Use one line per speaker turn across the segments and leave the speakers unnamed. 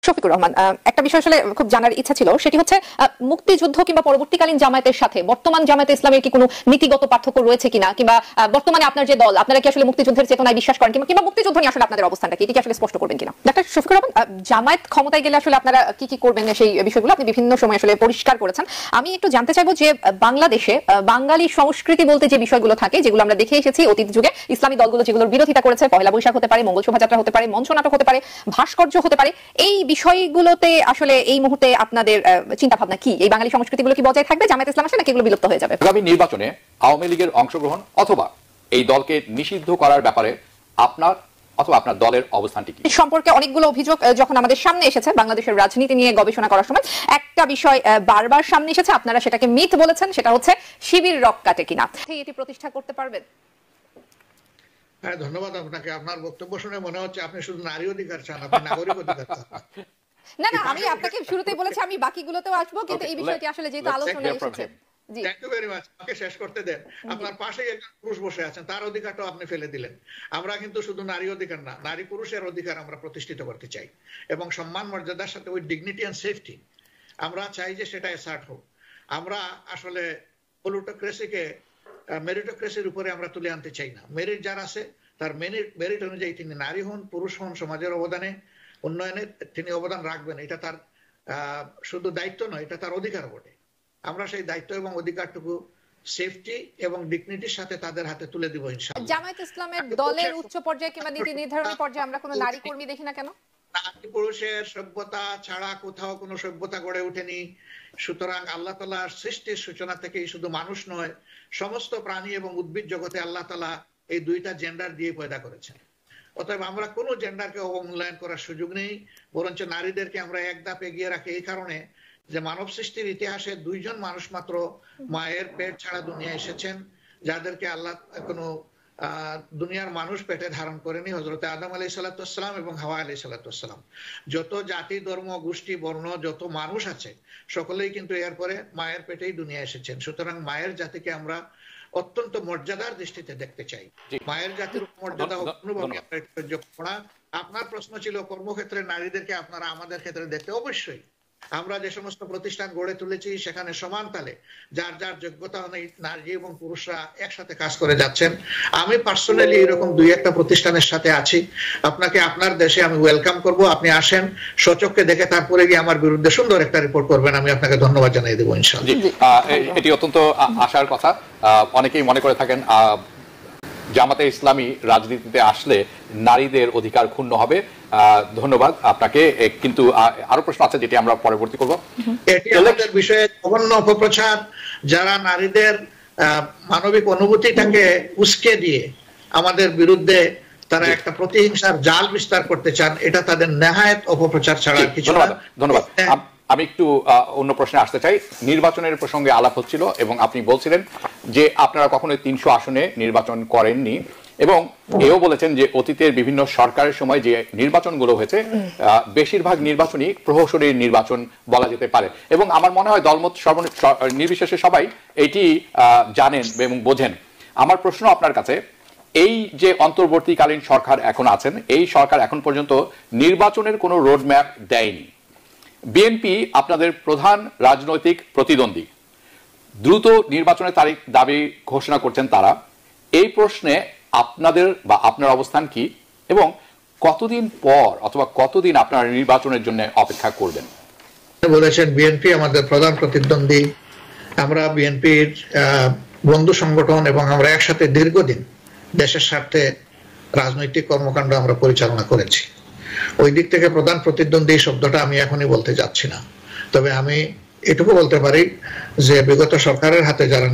শফিকুর রহমান, একটা বিষয় আসলে খুব জানার ইচ্ছা ছিল, সেটি হচ্ছে মুক্তিযুদ্ধ কিংবা পরবর্তীকালীন জামায়াতের সাথে বর্তমান জামায়াতে ইসলামের কি কোনো নীতিগত পার্থক্য রয়েছে কিনা, কিংবা বর্তমানে আপনার যে দল, আপনারা কি আসলে মুক্তিযুদ্ধের চেতনায় বিশ্বাস করেন কিংবা মুক্তিযুদ্ধ নিয়ে আসলে আপনাদের অবস্থানটা কি, এটি কি আসলে স্পষ্ট করবেন কিনা? ডাক্তার শফিকুর রহমান, জামায়াত ক্ষমতায় গেলে আসলে আপনারা কি কি করবেন সেই বিষয়গুলো আপনি বিভিন্ন সময় আসলে পরিষ্কার করেছেন। আমি একটু জানতে চাইবো যে বাংলাদেশে বাঙালি সংস্কৃতি বলতে যে বিষয়গুলো থাকে, যেগুলো আমরা দেখে এসেছি অতীত যুগে, ইসলামী দলগুলো যেগুলোর বিরোধিতা করেছে, পয়লা বৈশাখ হতে পারে, মঙ্গল শোভাযাত্রা হতে পারে, মঞ্চ নাটক হতে পারে, ভাস্কর্য হতে পারে, এই বিষয়গুলোতে আসলে এই মুহূর্তে আপনাদের চিন্তা ভাবনা কি? এই বাঙালি সংস্কৃতিগুলো কি বজায় থাকবে জামায়াত ইসলাম আসলে, নাকি এগুলো বিলুপ্ত হয়ে যাবে?
আগামী নির্বাচনে আওয়ামী লীগের অংশগ্রহণ অথবা এই দলকে নিষিদ্ধ করার ব্যাপারে আপনার অথবা আপনার দলের অবস্থানটি কি?
সম্পর্কে অনেকগুলো অভিযোগ যখন আমাদের সামনে এসেছে বাংলাদেশের রাজনীতি নিয়ে গবেষণা করার সময়, একটা বিষয় বারবার সামনে এসেছে, আপনারা সেটাকে মিথ বলেছেন, সেটা হচ্ছে শিবির রক কাটে কিনা। এটি প্রতিষ্ঠা করতে পারবেন?
হ্যাঁ, ধন্যবাদ আপনাকে। আপনার বক্তব্য শুনে মনে হচ্ছে আপনি শুধু নারী অধিকার চান, আপনি নাগরিক অধিকার চান।
না না, আমি আপনাকে শুরুতেই বলেছি আমি বাকিগুলোতেও আসবো, কিন্তু এই বিষয়টি আসলে যেহেতু আলোচনায় এসেছে।
Thank you very much. আমাকে শেষ করতে দেন। আপনার পাশেই একজন পুরুষ বসে আছেন, তার অধিকারটাও আপনি ফেলে দিলেন। আমরা কিন্তু শুধু নারী অধিকার না, নারী পুরুষের অধিকার আমরা প্রতিষ্ঠিত করতে চাই, এবং সম্মান মর্যাদার সাথে উইথ ডিগনিটি এন্ড সেফটি আমরা চাই যে সেটা অ্যাসার্ট হোক। আমরা আসলে প্লুটোক্রেসিকে মেরিটোক্রেসির উপরে আমরা তুলে আনতে চাই না। মেরিট যার আছে তার মেরিট অনুযায়ী তিনি নারী হন, পুরুষ হন, সমাজের অবদানে উন্নয়নে তিনি অবদান রাখবেন, এটা তার শুধু দায়িত্ব নয়, এটা তার অধিকার বটে। আমরা সেই দায়িত্ব এবং অধিকারটুকু সেফটি এবং ডিগনিটির সাথে তাদের হাতে তুলে দিব ইনশাআল্লাহ।
জামায়াত ইসলামের দলের উচ্চ পর্যায়ে কিংবা নীতি নির্ধারণী পর্যায়ে আমরা কোনো নারী কর্মী দেখি না কেন?
নারী পুরুষের সভ্যতা ছাড়া কোথাও কোনো সভ্যতা গড়ে ওঠেনি। সুতরাং আল্লাহ তাআলার সৃষ্টির সূচনা থেকেই শুধু মানুষ নয়, সমস্ত প্রাণী এবং উদ্ভিদ জগতে আল্লাহ তাআলা এই দুইটা জেন্ডার দিয়ে পয়দা করেছেন। অতএব আমরা কোনো জেন্ডারকে অবমূল্যায়ন করার সুযোগ নেই, বরঞ্চ নারীদেরকে আমরা এক ধাপ এগিয়ে রাখি এই কারণে যে মানব সৃষ্টির ইতিহাসে দুইজন মানুষ মাত্র মায়ের পেট ছাড়া দুনিয়ায় এসেছেন, যাদেরকে আল্লাহ কোনো দুনিয়ার মানুষ পেটে ধারণ করেনি, হযরত আদম আলাইহিস সালাতু ওয়াস সালাম এবং হাওয়া আলাইহিস সালাতু ওয়াস সালাম। যত জাতি, ধর্ম, গোষ্ঠী, বর্ণ, যত মানুষ আছে সকলেই কিন্তু এরপরে মায়ের পেটেই দুনিয়া এসেছেন। সুতরাং মায়ের জাতিকে আমরা অত্যন্ত মর্যাদার দৃষ্টিতে দেখতে চাই। মায়ের জাতির মর্যাদা অনুভবে আপনার প্রশ্ন ছিল কর্মক্ষেত্রে নারীদেরকে আপনারা আমাদের ক্ষেত্রে দেখতে, অবশ্যই আমরা যে সমস্ত প্রতিষ্ঠান গড়ে তুলেছি সেখানে সমান তালে যার যার যোগ্যতা অনুযায়ী নারী এবং পুরুষরা একসাথে কাজ করে যাচ্ছেন। আমি পার্সোনালি এরকম দুই একটা প্রতিষ্ঠানের সাথে আছি। আপনাকে আপনার দেশে আমি ওয়েলকাম করব, আপনি আসেন, সচক্ষে দেখে তারপরে গিয়ে আমার বিরুদ্ধে সুন্দর একটা রিপোর্ট করবেন, আমি আপনাকে ধন্যবাদ জানিয়ে দেবো ইনশাআল্লাহ।
এটি অত্যন্ত আশার কথা। অনেকেই মনে করে থাকেন জামাতে ইসলামী রাজনীতিতে আসলে নারীদের অধিকার ক্ষুণ্ণ হবে। ধন্যবাদ আপনাকে। কিন্তু আরো প্রশ্ন আছে যেটি আমরা পরবর্তী করব।
এটি আমাদের বিষয়ে জঘন্য অপপ্রচার, যারা নারীদের মানবিক অনুভূতিটাকে উস্কে দিয়ে আমাদের বিরুদ্ধে তারা একটা প্রতিহিংসার জাল বিস্তার করতে চান, এটা তাদের নেহায়েত অপপ্রচার ছাড়া কিছু না।
ধন্যবাদ। আমি একটু অন্য প্রশ্নে আসতে চাই। নির্বাচনের প্রসঙ্গে আলাপ হচ্ছিল এবং আপনি বলছিলেন যে আপনারা কখনোই 300 আসনে নির্বাচন করেননি, এবং এও বলেছেন যে অতীতের বিভিন্ন সরকারের সময় যে নির্বাচনগুলো হয়েছে বেশিরভাগ নির্বাচনই প্রহসনের নির্বাচন বলা যেতে পারে, এবং আমার মনে হয় দলমত নির্বিশেষে সবাই এটি জানেন এবং বোঝেন। আমার প্রশ্ন আপনার কাছে, এই যে অন্তর্বর্তীকালীন সরকার এখন আছেন, এই সরকার এখন পর্যন্ত নির্বাচনের কোনো রোডম্যাপ দেয়নি। বিএনপি আপনাদের প্রধান রাজনৈতিক প্রতিদ্বন্দ্বী, দ্রুত নির্বাচনের তারিখ দাবি ঘোষণা করছেন তারা। এই প্রশ্নে আপনাদের বা আপনার অবস্থান কি, এবং কতদিন পর অথবা কতদিন আপনারা নির্বাচনের জন্য অপেক্ষা করবেন?
বলেছেন বিএনপি আমাদের প্রধান প্রতিদ্বন্দ্বী, আমরা বিএনপির বন্ধু সংগঠন এবং আমরা একসাথে দীর্ঘদিন দেশের স্বার্থে রাজনৈতিক কর্মকাণ্ড আমরা পরিচালনা করেছি। ওই দিক থেকে প্রধান প্রতিদ্বন্দ্বী শব্দটা আমি এখনই বলতে যাচ্ছি না, তবে আমি এটুকু বলতে পারি যে বিগত সরকারের হাতে যারা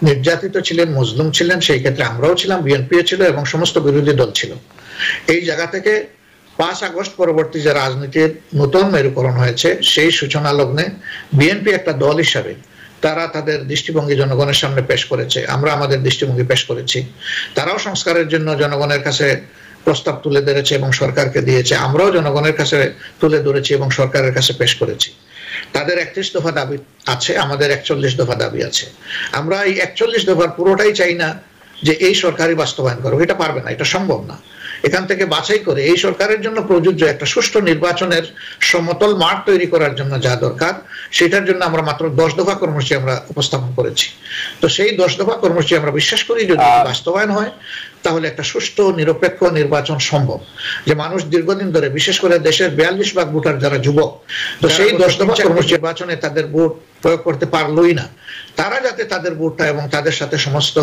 নির্যাতিত ছিলেন, মজলুম ছিলেন, সেই ক্ষেত্রে আমরাও ছিলাম, বিএনপিও ছিল এবং সমস্ত বিরোধী দল ছিল। এই জায়গা থেকে 5 আগস্ট পরবর্তী যে রাজনীতির নতুন মেরুকরণ হয়েছে সেই সূচনা লগ্নে বিএনপি একটা দল হিসাবে তারা তাদের দৃষ্টিভঙ্গি জনগণের সামনে পেশ করেছে, আমরা আমাদের দৃষ্টিভঙ্গি পেশ করেছি। তারাও সংস্কারের জন্য জনগণের কাছে প্রস্তাব তুলে ধরেছে এবং সরকারকে দিয়েছে, আমরাও জনগণের কাছে তুলে ধরেছি এবং সরকারের কাছে পেশ করেছি। তাদের 31 দফা দাবি আছে, আমাদের 41 দফা দাবি আছে। আমরা এই 41 দফার পুরোটাই চাই না যে এই সরকারই বাস্তবায়ন করবে, এটা পারবে না, এটা সম্ভব না। এখান থেকে বাছাই করে এই সরকারের জন্য প্রযোজ্য একটা সুষ্ঠু নির্বাচনের সমতল মাঠ তৈরি করার জন্য যা দরকার, সেটার জন্য আমরা মাত্র 10 দফা কর্মসূচি আমরা উপস্থাপন করেছি। তো সেই 10 দফা কর্মসূচি আমরা বিশ্বাস করি যদি বাস্তবায়ন হয় তাহলে একটা সুষ্ঠু নিরপেক্ষ নির্বাচন সম্ভব। যে মানুষ দীর্ঘদিন ধরে, বিশেষ করে দেশের 42% ভোটার যারা যুবক, তো সেই 10 দফা কর্মসূচি নির্বাচনে তাদের ভোট প্রয়োগ করতে পারলোই না, তারা যাতে তাদের ভোটটা এবং তাদের সাথে সমস্ত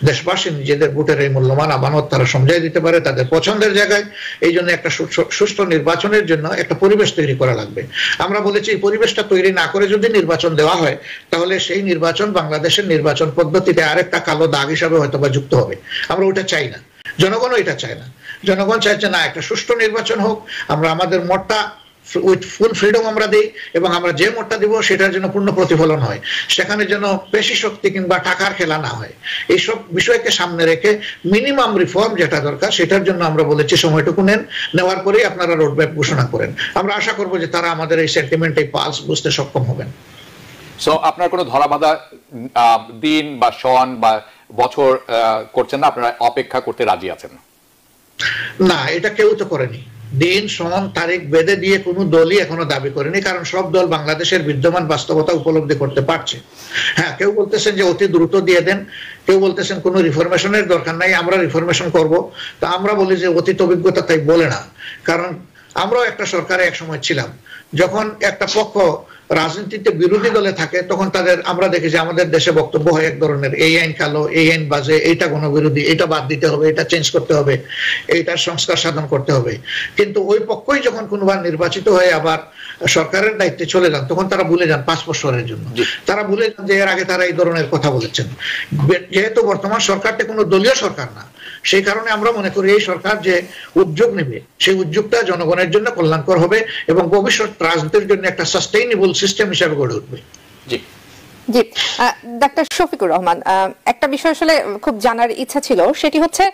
দেশবাসী নিজেদের ভোটের এই মূল্যবান আমানত তারা সমঝাই দিতে পারে তাদের পছন্দের জায়গায়, এই জন্য একটা সুষ্ঠু নির্বাচনের জন্য একটা পরিবেশ তৈরি করা লাগবে। আমরা বলেছি এই পরিবেশটা তৈরি না করে যদি নির্বাচন দেওয়া হয় তাহলে সেই নির্বাচন বাংলাদেশের নির্বাচন পদ্ধতিতে আরেকটা কালো দাগ হিসাবে হয়তো বা যুক্ত হবে। আমরা ওটা চাই না, জনগণও এটা চায় না। জনগণ চাইছে না একটা সুষ্ঠু নির্বাচন হোক, আমরা আমাদের মতটা উইথ ফুল ফ্রিডম আমরা দিই এবং আমরা যে মোটটা দিব সেটার জন্য পূর্ণ প্রতিফলন হয়, সেখানে যেন পেশি শক্তি কিংবা টাকার খেলা না হয়। এইসব বিষয়কে সামনে রেখে মিনিমাম রিফর্ম যেটা দরকার সেটার জন্য আমরা বলেছি সময়টুকু নেওয়ার পরেই আপনারা রোডম্যাপ ঘোষণা করেন। আমরা আশা করব যে তারা আমাদের এই সেন্টিমেন্ট, এই পালস বুঝতে সক্ষম হবেন।
সো আপনার কোনো ধরাবাঁধা দিন বা সন বা বছর করছেন না, আপনারা অপেক্ষা করতে রাজি আছেন?
না, এটা কেউ তো করেনি। দিন, সন, তারিখ বেঁধে দিয়ে কোনো দলই এখনো দাবি করেনি, কারণ সব দল বাংলাদেশের বিদ্যমান বাস্তবতা উপলব্ধি করতে পারছে। হ্যাঁ, কেউ বলতেছেন যে অতি দ্রুত দিয়ে দেন, কেউ বলতেছেন কোনো রিফরমেশনের দরকার নাই, আমরা রিফরমেশন করব। তা আমরা বলি যে অতীত অভিজ্ঞতা তাই বলে না, কারণ আমরাও একটা সরকারে এক সময় ছিলাম। যখন একটা পক্ষ রাজনীতিতে বিরোধী দলে থাকে তখন আমরা দেখি যে আমাদের দেশে বক্তব্য হয় এক ধরনের, এই আইন কালো, এই আইন বাজে, এইটা গণবিরোধী, এটা বাদ দিতে হবে, এটা চেঞ্জ করতে হবে, এইটার সংস্কার সাধন করতে হবে। কিন্তু ওই পক্ষই যখন কোনোবার নির্বাচিত হয়ে আবার সরকারের দায়িত্বে চলে যান তখন তারা ভুলে যান 5 বছরের জন্য, তারা ভুলে যান যে এর আগে তারা এই ধরনের কথা বলেছেন। যেহেতু বর্তমান সরকারটা কোনো দলীয় সরকার না, সেই কারণে আমরা মনে করি এই সরকার যে উদ্যোগ নেবে সেই উদ্যোগটা জনগণের জন্য কল্যাণকর হবে এবং ভবিষ্যৎ রাজনীতির জন্য একটা সাস্টেইনেবল সিস্টেম হিসেবে গড়ে উঠবে।
জি জি, ডাক্তার শফিকুর রহমান, একটা বিষয় আসলে খুব জানার ইচ্ছা ছিল, সেটি হচ্ছে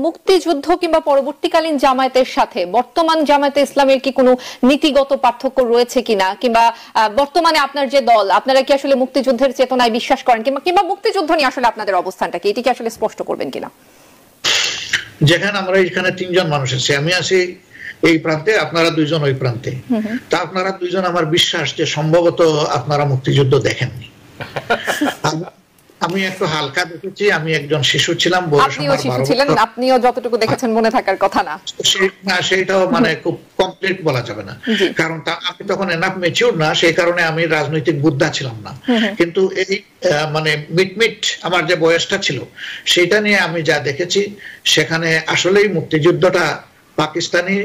মুক্তিযুদ্ধ কিংবা পরবর্তীকালীন জামায়াতের সাথে বর্তমান জামায়াতে ইসলামের কি কোনো নীতিগত পার্থক্য রয়েছে কিনা, কিংবা বর্তমানে আপনার যে দল, আপনারা কি আসলে মুক্তিযুদ্ধের চেতনায় বিশ্বাস করেন কিংবা মুক্তিযুদ্ধ নিয়ে আসলে আপনাদের অবস্থানটা কি, এটি কি আসলে স্পষ্ট করবেন কিনা?
যেখানে আমরা এখানে 3 জন মানুষ আছি, আমি আছি এই প্রান্তে, আপনারা 2 জন ওই প্রান্তে, তা আপনারা 2 জন আমার বিশ্বাস যে সম্ভবত আপনারা মুক্তিযুদ্ধ দেখেননি। আমি একটু হালকা দেখেছি, আমি একজন শিশু ছিলাম,
আপনিও যতটুকু দেখেছেন মনে থাকার কথা না,
সেইটাও মানে খুব কমপ্লিট বলা যাবে না, কারণ আমি তখন এনাফ ম্যাচিউর না, সেই কারণে আমি রাজনৈতিক বুদ্ধা ছিলাম না। কিন্তু এই মানে মিট আমার যে বয়সটা ছিল সেটা নিয়ে আমি যা দেখেছি, সেখানে আসলেই মুক্তিযুদ্ধটা পাকিস্তানি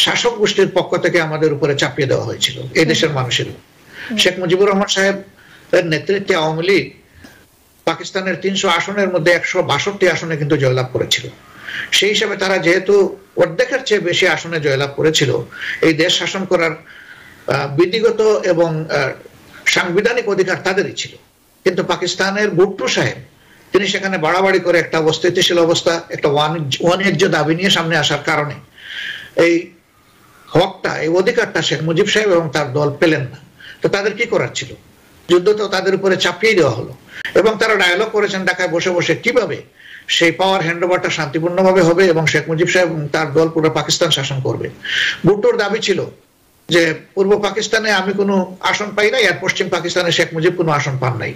শাসক গোষ্ঠীর পক্ষ থেকে আমাদের উপরে চাপিয়ে দেওয়া হয়েছিল এই দেশের মানুষের। শেখ মুজিবুর রহমান সাহেব নেতৃত্বে আওয়ামী লীগ পাকিস্তানের 300 আসনের মধ্যে 162 আসনে কিন্তু জয়লাভ করেছিল। সেই হিসাবে তারা যেহেতু অর্ধেকের চেয়ে বেশি আসনে জয়লাভ করেছিল, এই দেশ শাসন করার বিধিগত এবং সাংবিধানিক অধিকার তাদেরই ছিল। কিন্তু পাকিস্তানের ভুট্টো সাহেব তিনি সেখানে বাড়াবাড়ি করে একটা অস্থিতিশীল অবস্থা, একটা ওয়ানিজ্য দাবি নিয়ে সামনে আসার কারণে এই হকটা, এই অধিকারটা শেখ মুজিব সাহেব এবং তার দল পেলেন না। তো তাদের কি করার ছিল? যুদ্ধ তো তাদের উপরে চাপিয়ে দেওয়া হলো এবং তারা ডায়ালগ করেছেন ঢাকায় বসে বসে কিভাবে সেই পাওয়ার হ্যান্ডওভারটা শান্তিপূর্ণভাবে হবে এবং শেখ মুজিব সাহেব তার দল পুরো পাকিস্তান শাসন করবে। ভুট্টোর দাবি ছিল যে পূর্ব পাকিস্তানে আমি কোনো আসন পাই নাই, আর পশ্চিম পাকিস্তানে শেখ মুজিব কোনো আসন পান নাই,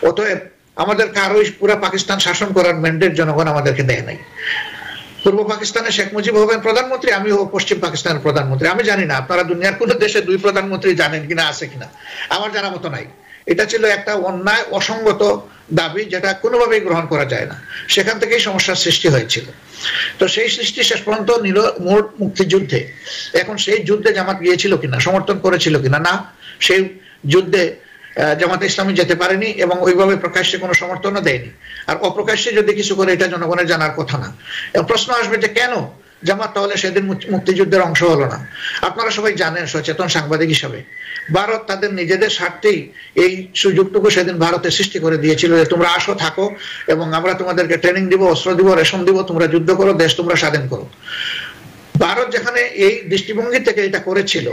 অতএব আমাদের কারোই পুরো পাকিস্তান শাসন করার ম্যান্ডেট জনগণ আমাদেরকে দেয় নাই। পূর্ব পাকিস্তানে শেখ মুজিব হবেন প্রধানমন্ত্রী, আমি হব পশ্চিম পাকিস্তানের প্রধানমন্ত্রী। আমি জানি না আপনারা দুনিয়ার কোন দেশে 2 প্রধানমন্ত্রী জানেন কিনা, আছে কিনা, আমার জানা মতো নাই। এটা ছিল একটা অন্যায়, অসঙ্গত দাবি যেটা কোনোভাবেই গ্রহণ করা যায় না। সেখান থেকেই সমস্যার সৃষ্টি হয়েছিল। তো সেই সৃষ্টি শেষ পর্যন্ত নিল মোট মুক্তিযুদ্ধে। এখন সেই যুদ্ধে জামাত গিয়েছিল কিনা, সমর্থন করেছিল কিনা, না, সেই যুদ্ধে জামাতে ইসলামী যেতে পারেনি এবং ওইভাবে প্রকাশ্যে কোনো সমর্থনও দেয়নি। আর অপ্রকাশ্যে যদি কিছু করে এটা জনগণের জানার কথা না। প্রশ্ন আসবে যে কেন জামাত তাহলে সেদিন মুক্তিযুদ্ধের অংশ হলো না? আপনারা সবাই জানেন সচেতন সাংবাদিক হিসাবে ভারত তাদের নিজেদের স্বার্থেই এই সুযোগটুকু সেদিন ভারতে সৃষ্টি করে দিয়েছিল যে তোমরা আসো, থাকো এবং আমরা তোমাদেরকে ট্রেনিং দিব, অস্ত্র দিব, রেশন দিব, তোমরা যুদ্ধ করো, দেশ তোমরা স্বাধীন করো। ভারত যেখানে এই দৃষ্টিভঙ্গি থেকে এটা করেছিল,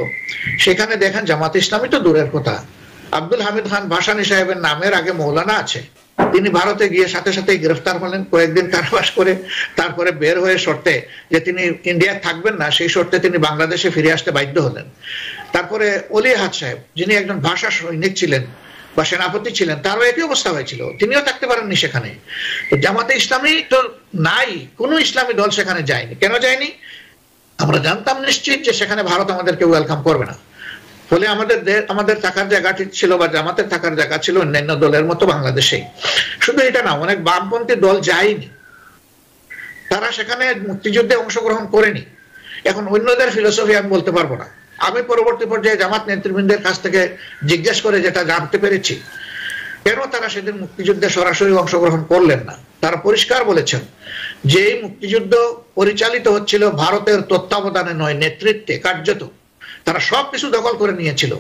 সেখানে দেখেন জামাত ইসলামী তো দূরের কথা, আব্দুল হামিদ খান ভাসানী সাহেবের নামের আগে মৌলানা আছে, তিনি ভারতে গিয়ে সাথে সাথে গ্রেফতার হলেন, কয়েকদিন কারাবাস করে তারপরে বের হয়ে শর্তে যে তিনি ইন্ডিয়ায় থাকবেন না, সেই শর্তে তিনি বাংলাদেশে ফিরে আসতে বাধ্য হলেন। তারপরে অলি আহাদ সাহেব, যিনি একজন ভাষা সৈনিক ছিলেন বা সেনাপতি ছিলেন, তারও একই অবস্থা হয়েছিল, তিনিও থাকতে পারেননি সেখানে। তো জামাতে ইসলামী তো নাই, কোন ইসলামী দল সেখানে যায়নি। কেন যায়নি? আমরা জানতাম নিশ্চিত যে সেখানে ভারত আমাদেরকে ওয়েলকাম করবে না। ফলে আমাদের থাকার জায়গাটি ছিল বা জামাতের থাকার জায়গা ছিল অন্যান্য দলের মতো বাংলাদেশেই। শুধু এটা না, অনেক বামপন্থী দল যায়নি, তারা সেখানে মুক্তিযুদ্ধে অংশগ্রহণ করেনি। এখন অন্যদের ফিলোসফি আমি বলতে পারবো না। আমি পরবর্তী পর্যায়ে জামাত নেতৃবৃন্দের কাছ থেকে জিজ্ঞেস করে যেটা জানতে পেরেছি, কেন তারা সেদিন মুক্তিযুদ্ধে সরাসরি অংশগ্রহণ করলেন না, তারা পরিষ্কার বলেছেন যে এই মুক্তিযুদ্ধ পরিচালিত হচ্ছিল ভারতের তত্ত্বাবধানে নয়, নেতৃত্বে, কার্যত তারা সবকিছু দখল করে নিয়েছিল।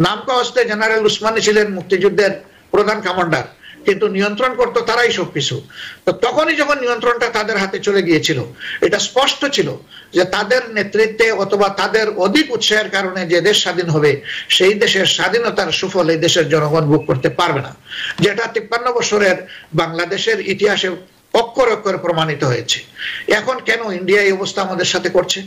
নামকা হস্তে জেনারেল উসমানী ছিলেন মুক্তিযুদ্ধের প্রধান কমান্ডার, কিন্তু নিয়ন্ত্রণ করতো তারাই সবকিছু। তো তখনই যখন নিয়ন্ত্রণটা তাদের হাতে চলে গিয়েছিল, এটা স্পষ্ট ছিল যে তাদের নেতৃত্বে অথবা তাদের অধিক উৎসাহের কারণে যে দেশ স্বাধীন হবে, সেই দেশের স্বাধীনতার সুফল এই দেশের জনগণ ভোগ করতে পারবে না, যেটা 53 বছরের বাংলাদেশের ইতিহাসে অক্ষরে অক্ষরে প্রমাণিত হয়েছে। এখন কেন ইন্ডিয়া এই অবস্থা আমাদের সাথে করছে?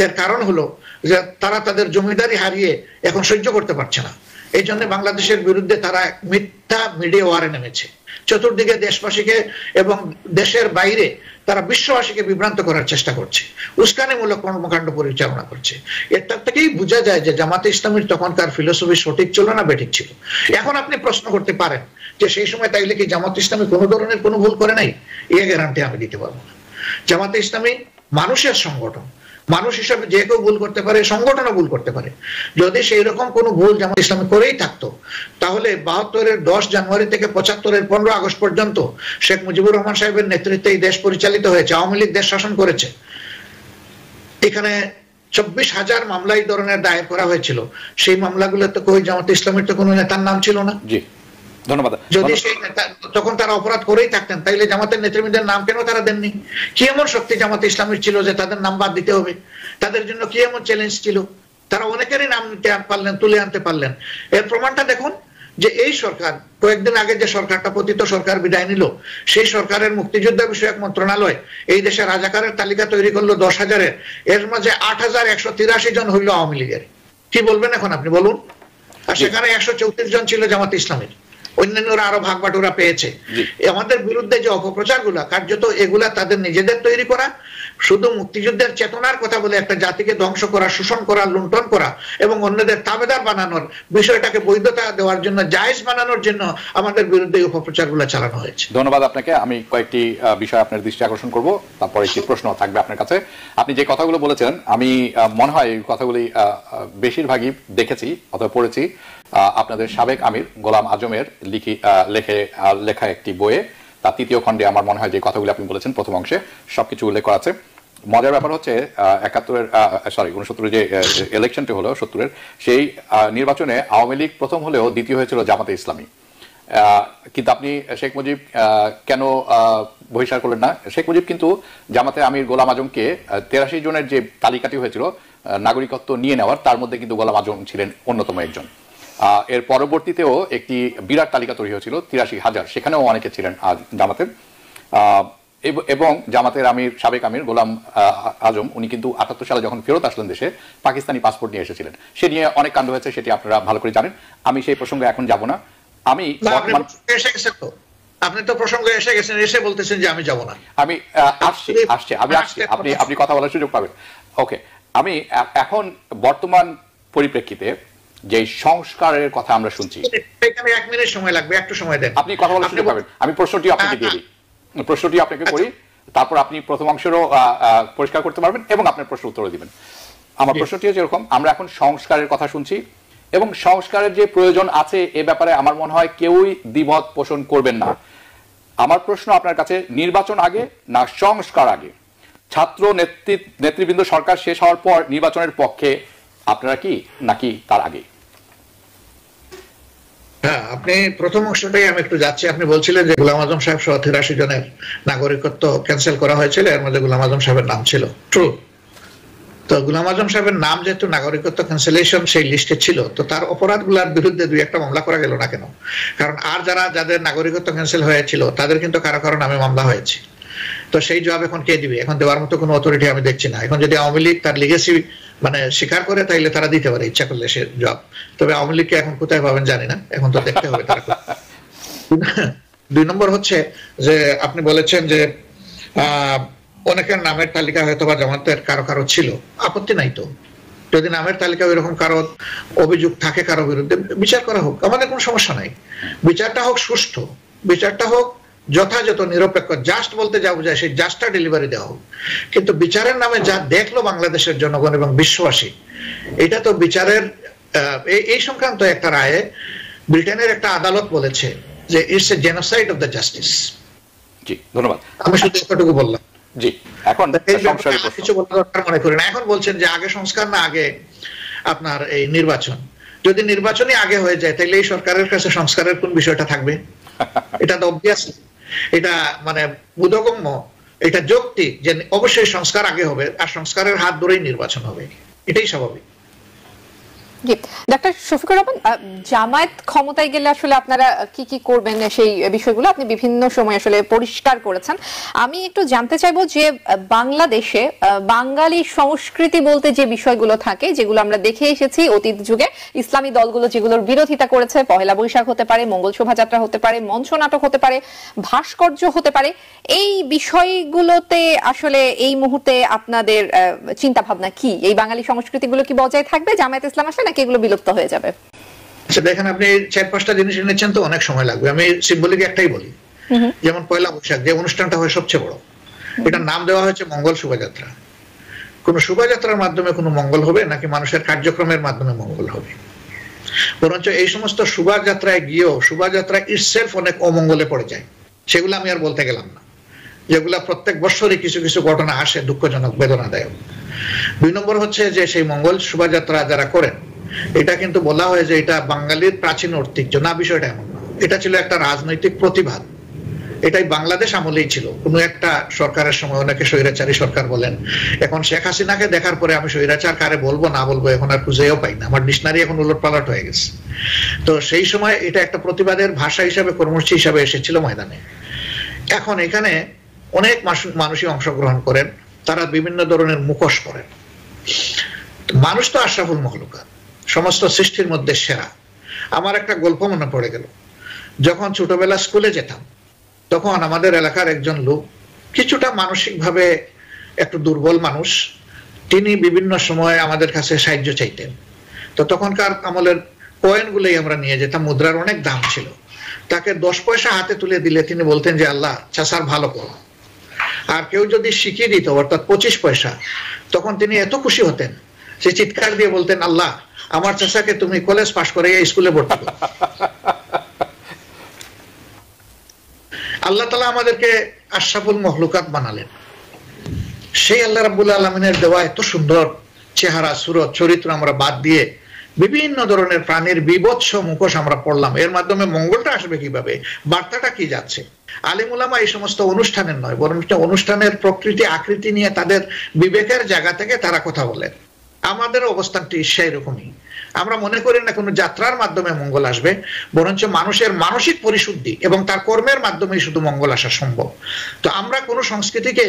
এর কারণ হলো যে তারা তাদের জমিদারি হারিয়ে এখন সহ্য করতে পারছে না। এই জন্য বাংলাদেশের বিরুদ্ধে তারা মিথ্যা মিডিয়া ওয়ারে নেমেছে। চতুর্দিকে দেশবাসীকে এবং দেশের বাইরে তারা বিশ্ববাসীকে বিভ্রান্ত করার চেষ্টা করছে, উস্কানিমূলক কর্মকাণ্ড পরিচালনা করছে। এটা থেকেই বোঝা যায় যে জামাতে ইসলামীর তখনকার ফিলোসফি সঠিক ছিল না বেঠিক ছিল। এখন আপনি প্রশ্ন করতে পারেন যে সেই সময় তাইলে কি জামাতে ইসলামী কোনো ধরনের কোনো ভুল করে নাই? এ গ্যারান্টি আমি দিতে পারবো না। জামাতে ইসলামী মানুষের সংগঠন, মানুষ হিসাবে যে কেউ ভুল করতে পারে, সংগঠনও ভুল করতে পারে। যদি সেই রকম কোনো ভুল জামাত ইসলামী করেই থাকতো, তাহলে 72-এর 10 জানুয়ারি থেকে 75-এর 15 আগস্ট পর্যন্ত শেখ মুজিবুর রহমান সাহেবের নেতৃত্বে এই দেশ পরিচালিত হয়েছে, আওয়ামী লীগ দেশ শাসন করেছে। এখানে 24,000 মামলা এই ধরনের দায়ের করা হয়েছিল। সেই মামলাগুলো তো কই জামাত ইসলামীর তো কোনো নেতার নাম ছিল না।
জি, ধন্যবাদ।
যদি সেই তখন তারা অপরাধ করেই থাকতেন, তাইলে জামাতের নেতৃবৃন্দের নাম কেন তারা দেননি? কি এমন শক্তি জামাতে ইসলামীর ছিল যে তাদের নাম বাদ দিতে হবে? তাদের জন্য কি এমন চ্যালেঞ্জ ছিল? তারা অনেকেরই নাম নিতে পারলেন, তুলে আনতে পারলেন। এর প্রমাণটা দেখুন যে এই সরকার কয়েকদিন আগে যে সরকারটা পতিত সরকার বিদায় নিল, সেই সরকারের মুক্তিযুদ্ধ বিষয়ক মন্ত্রণালয় এই দেশে রাজাকারের তালিকা তৈরি করলো 10,000-এর, এর মাঝে 8,183 জন হইল আওয়ামী লীগের। কি বলবেন এখন আপনি বলুন? আর সেখানে 134 জন ছিল জামাত ইসলামের, অন্যান্যরা আরো ভাগ বাটোরা পেয়েছে। আমাদের বিরুদ্ধে যে অপপ্রচার গুলা, কার্যত এগুলা তাদের নিজেদের তৈরি করা। শুধু মুক্তিযুদ্ধের চেতনার কথা বলে একটা জাতিকে ধ্বংস করা, শোষণ করা, লুণ্ঠন করা এবং অন্যদের তাবেদার বানানোর, বিষয়টাকে বৈধতা দেওয়ার জন্য, জায়েজ বানানোর জন্য আমাদের বিরুদ্ধে অপপ্রচার গুলা চালানো হয়েছে।
ধন্যবাদ আপনাকে। আমি কয়েকটি বিষয় আপনার দৃষ্টি আকর্ষণ করব, তারপরে একটি প্রশ্ন থাকবে আপনার কাছে। আপনি যে কথাগুলো বলেছেন, আমি মনে হয় এই কথাগুলি বেশিরভাগই দেখেছি অথবা পড়েছি আপনাদের সাবেক আমির গোলাম আজমের লেখা একটি বইয়ে, তার 3য় খণ্ডে আমার মনে হয় যে কথাগুলো আপনি বলেছেন প্রথম অংশে সবকিছু উল্লেখ করা আছে। মজার ব্যাপার হচ্ছে 69 যে ইলেকশনটি হলো 70-এর, সেই নির্বাচনে আওয়ামী লীগ প্রথম হলেও দ্বিতীয় হয়েছিল জামাতে ইসলামী। কিন্তু আপনি শেখ মুজিব কেন বহিষ্কার করলেন না? শেখ মুজিব কিন্তু জামাতে আমির গোলাম আজমকে 83 জনের যে তালিকাটি হয়েছিল নাগরিকত্ব নিয়ে নেওয়ার, তার মধ্যে কিন্তু গোলাম আজম ছিলেন অন্যতম একজন। এর পরবর্তীতেও একটি বিরাট তালিকা তৈরি হয়েছিল 83,000, সেখানেও অনেকে ছিলেন জামাতের। এবং জামাতের সাবেক আমির গোলাম আজম, উনি কিন্তু 78 সালে যখন ফেরত আসলেন দেশে, পাকিস্তানি পাসপোর্ট নিয়ে এসেছিলেন। সে নিয়ে অনেক কাণ্ড হয়েছে, সেটি আপনারা ভালো করে জানেন। আমি সেই প্রসঙ্গে এখন যাব না।
আপনি তো প্রসঙ্গে এসে গেছেন, এসে বলতেছেন যে আমি যাব না।
আমি আসছি, আপনি কথা বলার সুযোগ পাবেন। ওকে, আমি এখন বর্তমান পরিপ্রেক্ষিতে যে সংস্কারের কথা আমরা শুনছি,
এখানে 1 মিনিট সময় লাগবে, একটু সময় দেন।
আপনি কথা বলার সুযোগ পাবেন। আমি প্রশ্নটি আপনাকে দিয়ে দিই, প্রশ্নটি আপনাকে করি, তারপর আপনি প্রথম অংশেরও পরিষ্কার করতে পারবেন এবং আপনার প্রশ্ন উত্তর দিবেন। আমার প্রশ্নটি হচ্ছে এরকম, আমরা এখন সংস্কারের কথা শুনছি এবং সংস্কারের যে প্রয়োজন আছে এ ব্যাপারে আমার মনে হয় কেউই দ্বিমত পোষণ করবেন না। আমার প্রশ্ন আপনার কাছে, নির্বাচন আগে না সংস্কার আগে? ছাত্র নেতৃবৃন্দ সরকার শেষ হওয়ার পর নির্বাচনের পক্ষে আপনারা কি, নাকি তার আগে?
হ্যাঁ, আপনি প্রথম অংশটাই আমি একটু যাচ্ছি। আপনি বলছিলেন যে গোলাম আজম সাহেব সহ 83 জনের নাগরিকত্ব ক্যান্সেল করা হয়েছিল, এর মধ্যে গোলাম আজম সাহেবের নাম ছিল। ট্রু, তো গোলাম আজম সাহেবের নাম যেহেতু নাগরিকত্ব ক্যান্সেলেশন সেই লিস্টে ছিল, তো তার অপরাধগুলোর বিরুদ্ধে 2-1টা মামলা করা গেল না কেন? কারণ আর যাদের নাগরিকত্ব ক্যান্সেল হয়েছিল তাদের কিন্তু কারো কারো নামে মামলা হয়েছে। তো সেই জবাব এখন কে দিবে? এখন দেওয়ার মতো কোনো অথরিটি আমি দেখছি না। এখন যদি আওয়ামী লীগ তার লিগেসি মানে স্বীকার করে তাইলে তারা দিতে পারে ইচ্ছা করলে সে জবাব। তবে আওয়ামী লীগকে এখন কোথায় পাবেন জানি না, এখন তো দেখতে হবে তারা। 2 নম্বর হচ্ছে যে আপনি বলেছেন যে অনেকের নামের তালিকা হয়তো বা জামাতের কারো কারো ছিল, আপত্তি নাই তো। যদি নামের তালিকা এরকম কারো অভিযোগ থাকে কারো বিরুদ্ধে, বিচার করা হোক, আমাদের কোনো সমস্যা নাই। বিচারটা হোক সুষ্ঠু, বিচারটা হোক যথাযথ নিরপেক্ষ, জাস্ট বলতে যা বোঝায় সেই জাস্টটা ডেলিভারি দেওয়া হোক। কিন্তু বিচারের নামে যা দেখলো বাংলাদেশের জনগণ এবং বিশ্ববাসী, এটা তো বিচারের এই সংক্রান্ত একটা রায়ে ব্রিটেনের একটা আদালত বলেছে যে it's a genocide of the justice.
জি ধন্যবাদ।
আমি শুধু এতটুকু বললাম।
জি, এখন
কিছু বলার দরকার মনে করি না। এখন বলছেন যে আগে সংস্কার না আগে আপনার এই নির্বাচন। যদি নির্বাচনই আগে হয়ে যায় তাহলে এই সরকারের কাছে সংস্কারের কোন বিষয়টা থাকবে? এটা তো অবভিয়াস, এটা মানে বোধগম্য, এটা যৌক্তিক যে অবশ্যই সংস্কার আগে হবে আর সংস্কারের হাত ধরেই নির্বাচন হবে, এটাই স্বাভাবিক।
জি, ডাক্তার শফিকুর রহমান, জামায়াত ক্ষমতায় গেলে আসলে আপনারা কি কি করবেন সেই বিষয়গুলো আপনি বিভিন্ন সময় আসলে পরিষ্কার করেছেন। আমি একটু জানতে চাইবো যে বাংলাদেশে বাঙালি সংস্কৃতি বলতে যে বিষয়গুলো থাকে, যেগুলো আমরা দেখে এসেছি অতীত যুগে, ইসলামী দলগুলো যেগুলোর বিরোধিতা করেছে, পহেলা বৈশাখ হতে পারে, মঙ্গল শোভাযাত্রা হতে পারে, মঞ্চ নাটক হতে পারে, ভাস্কর্য হতে পারে, এই বিষয়গুলোতে আসলে এই মুহূর্তে আপনাদের চিন্তা ভাবনা কি? এই বাঙালি সংস্কৃতিগুলো কি বজায় থাকবে জামায়াত ইসলাম আসলে, নাকি এগুলো বিলুপ্ত হয়ে যাবে?
আচ্ছা দেখেন, আপনি 4-5টা জিনিস এনেছেন তো অনেক সময় লাগবে। আমি সিম্বলিক একটাই বলি, যেমন পয়লা বৈশাখ যে অনুষ্ঠানটা হয় সবচেয়ে বড়, এটার নাম দেওয়া হয়েছে মঙ্গল শোভাযাত্রা। কোন শোভাযাত্রার মাধ্যমে কোনো মঙ্গল হবে নাকি মানুষের কার্যক্রমের মাধ্যমে মঙ্গল হবে? বরঞ্চ এই সমস্ত শোভাযাত্রায় গিয়েও শোভাযাত্রা ইটসেলফ অনেক অমঙ্গলে পড়ে যায়, সেগুলো আমি আর বলতে গেলাম না, যেগুলা প্রত্যেক বছরই কিছু কিছু ঘটনা আসে দুঃখজনক, বেদনাদায়ক। 2 নম্বর হচ্ছে যে সেই মঙ্গল শোভাযাত্রা যারা করেন, এটা কিন্তু বলা হয় যে এটা বাঙালির প্রাচীন ঐতিহ্য না, বিষয়টা এমন না। এটা ছিল একটা রাজনৈতিক প্রতিবাদ, এটাই বাংলাদেশ আমলেই ছিল। কোন একটা সরকারের সময়, অনেকে স্বৈরাচারী সরকার বলেন, এখন শেখ হাসিনাকে দেখার পরে আমি স্বৈরাচার কারে বলবো না বলবো এখন আর খুঁজেও পাই না, আমার ডিকশনারি এখন উলটপালট হয়ে গেছে। তো সেই সময় এটা একটা প্রতিবাদের ভাষা হিসাবে, কর্মসূচি হিসাবে এসেছিল ময়দানে। এখন এখানে অনেক মানুষই অংশগ্রহণ করেন, তারা বিভিন্ন ধরনের মুখোশ করেন। মানুষ তো আশরাফুল মখলুকাত, সমস্ত সৃষ্টির মধ্যে সেরা। আমার একটা গল্প মনে পড়ে গেল, যখন ছোটবেলা স্কুলে যেতাম তখন আমাদের এলাকার একজন লোক, কিছুটা মানসিকভাবে একটু দুর্বল মানুষ, তিনি বিভিন্ন সময় আমাদের কাছে সাহায্য চাইতেন। তো তখনকার আমলের কয়েনগুলোই আমরা নিয়ে যেতাম, মুদ্রার অনেক দাম ছিল। তাকে 10 পয়সা হাতে তুলে দিলে তিনি বলতেন যে আল্লাহ চাচার ভালো করো। আর কেউ যদি শিখিয়ে দিত অর্থাৎ 25 পয়সা, তখন তিনি এত খুশি হতেন, সে চিৎকার দিয়ে বলতেন আল্লাহ আমার চাচাকে তুমি কলেজ পাশ করে স্কুলে ভর্তি করো। আল্লাহ তাআলা আমাদেরকে আশরাফুল মখলুকাত বানালেন। সেই আল্লাহ রাব্বুল আলামিনের দেওয়া এত সুন্দর চেহারা, সুরত, চরিত্র আমরা বাদ দিয়ে বিভিন্ন ধরনের প্রাণীর বিভৎস মুখোশ আমরা পড়লাম। এর মাধ্যমে মঙ্গলটা আসবে কিভাবে? বার্তাটা কি যাচ্ছে? আলিম উলামা এই সমস্ত অনুষ্ঠানের নয়, বরং অনুষ্ঠানের প্রকৃতি আকৃতি নিয়ে তাদের বিবেকের জায়গা থেকে তারা কথা বলেন। আমাদের অবস্থানটি সেই রকমই। আমরা মনে করি না কোনো যাত্রার মাধ্যমে মঙ্গল আসবে, বরঞ্চ মানুষের মানসিক পরিশুদ্ধি এবং তার কর্মের মাধ্যমেই শুধু মঙ্গল আসা সম্ভব। তো আমরা কোনো সংস্কৃতিকে